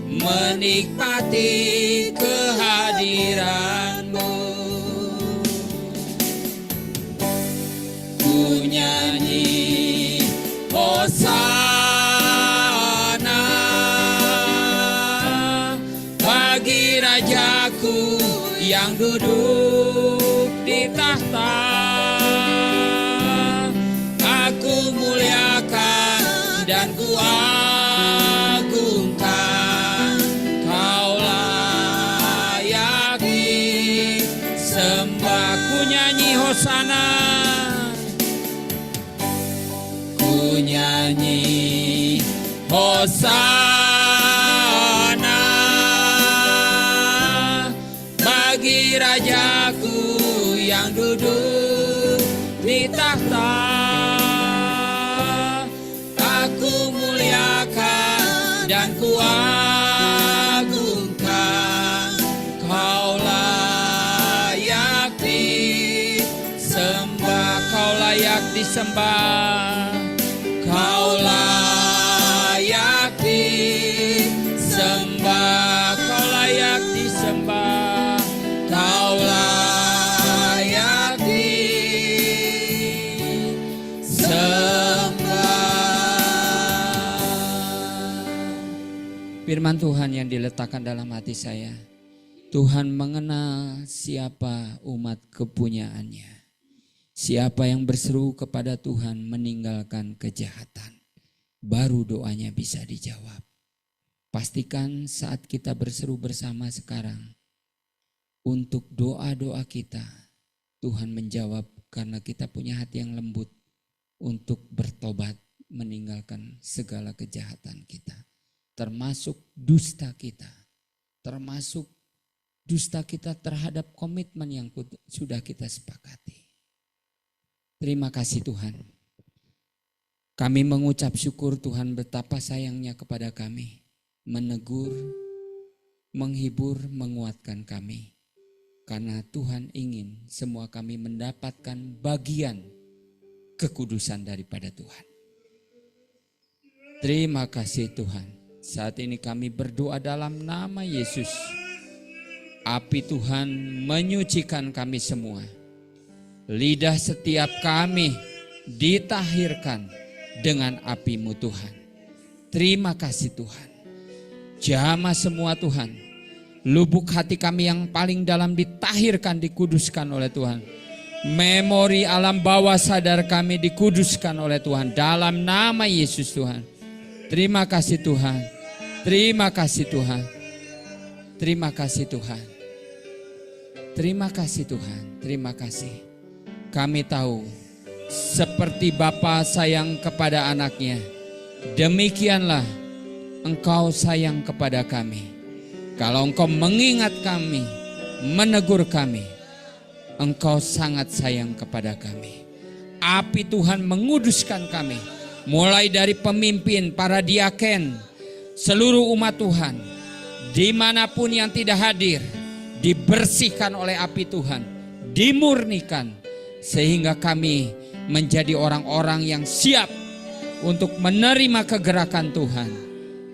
menikmati kehadiran-Mu. Ku nyanyi Hosana bagi Rajaku yang duduk di tahta. Aku muliakan dan ku agungkan, Kau layak disembah. Ku nyanyi Hosana, ku nyanyi Hosana bagi Rajaku yang duduk di tahta. Aku muliakan dan kuagungkan, Kau layak disembah, Kau layak disembah, Kau layak disembah, Kau layak disembah, Kau layak disembah. Firman Tuhan yang diletakkan dalam hati saya, Tuhan mengenal siapa umat kepunyaannya. Siapa yang berseru kepada Tuhan meninggalkan kejahatan, baru doanya bisa dijawab. Pastikan saat kita berseru bersama sekarang, untuk doa-doa kita, Tuhan menjawab karena kita punya hati yang lembut untuk bertobat, meninggalkan segala kejahatan kita. Termasuk dusta kita, termasuk dusta kita terhadap komitmen yang sudah kita sepakati. Terima kasih Tuhan. Kami mengucap syukur Tuhan betapa sayangnya kepada kami. Menegur, menghibur, menguatkan kami. Karena Tuhan ingin semua kami mendapatkan bagian kekudusan daripada Tuhan. Terima kasih Tuhan. Saat ini kami berdoa dalam nama Yesus. Api Tuhan menyucikan kami semua. Lidah setiap kami ditahirkan dengan api-Mu Tuhan. Terima kasih Tuhan. Jamah semua Tuhan. Lubuk hati kami yang paling dalam ditahirkan, dikuduskan oleh Tuhan. Memori alam bawah sadar kami dikuduskan oleh Tuhan. Dalam nama Yesus Tuhan. Terima kasih Tuhan. Terima kasih Tuhan. Terima kasih Tuhan. Terima kasih Tuhan. Terima kasih. Kami tahu seperti Bapa sayang kepada anaknya, demikianlah Engkau sayang kepada kami. Kalau Engkau mengingat kami, menegur kami, Engkau sangat sayang kepada kami. Api Tuhan menguduskan kami, mulai dari pemimpin, para diaken, seluruh umat Tuhan, dimanapun yang tidak hadir, dibersihkan oleh api Tuhan, dimurnikan, sehingga kami menjadi orang-orang yang siap untuk menerima kegerakan Tuhan.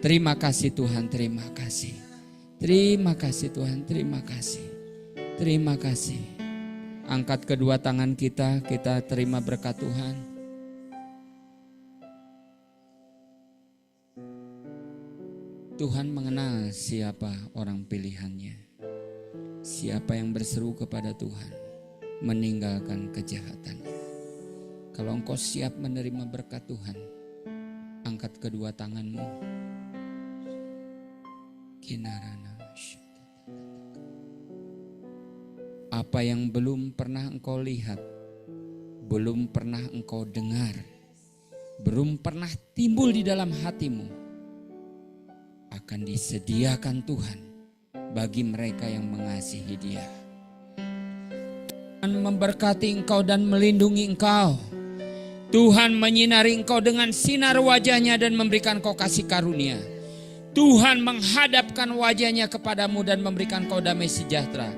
Terima kasih Tuhan, terima kasih. Terima kasih Tuhan, terima kasih. Terima kasih. Angkat kedua tangan kita terima berkat Tuhan. Tuhan mengenal siapa orang pilihannya. Siapa yang berseru kepada Tuhan meninggalkan kejahatan. Kalau engkau siap menerima berkat Tuhan, angkat kedua tanganmu. Apa yang belum pernah engkau lihat, belum pernah engkau dengar, belum pernah timbul di dalam hatimu, akan disediakan Tuhan bagi mereka yang mengasihi Dia. Tuhan memberkati engkau dan melindungi engkau. Tuhan menyinari engkau dengan sinar wajahnya dan memberikan kau kasih karunia. Tuhan menghadapkan wajahnya kepadamu dan memberikan kau damai sejahtera.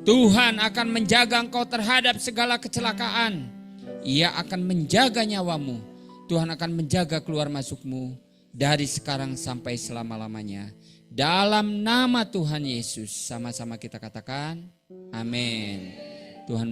Tuhan akan menjaga engkau terhadap segala kecelakaan. Ia akan menjaga nyawamu. Tuhan akan menjaga keluar masukmu dari sekarang sampai selama-lamanya. Dalam nama Tuhan Yesus, sama-sama kita katakan amin. Tuhan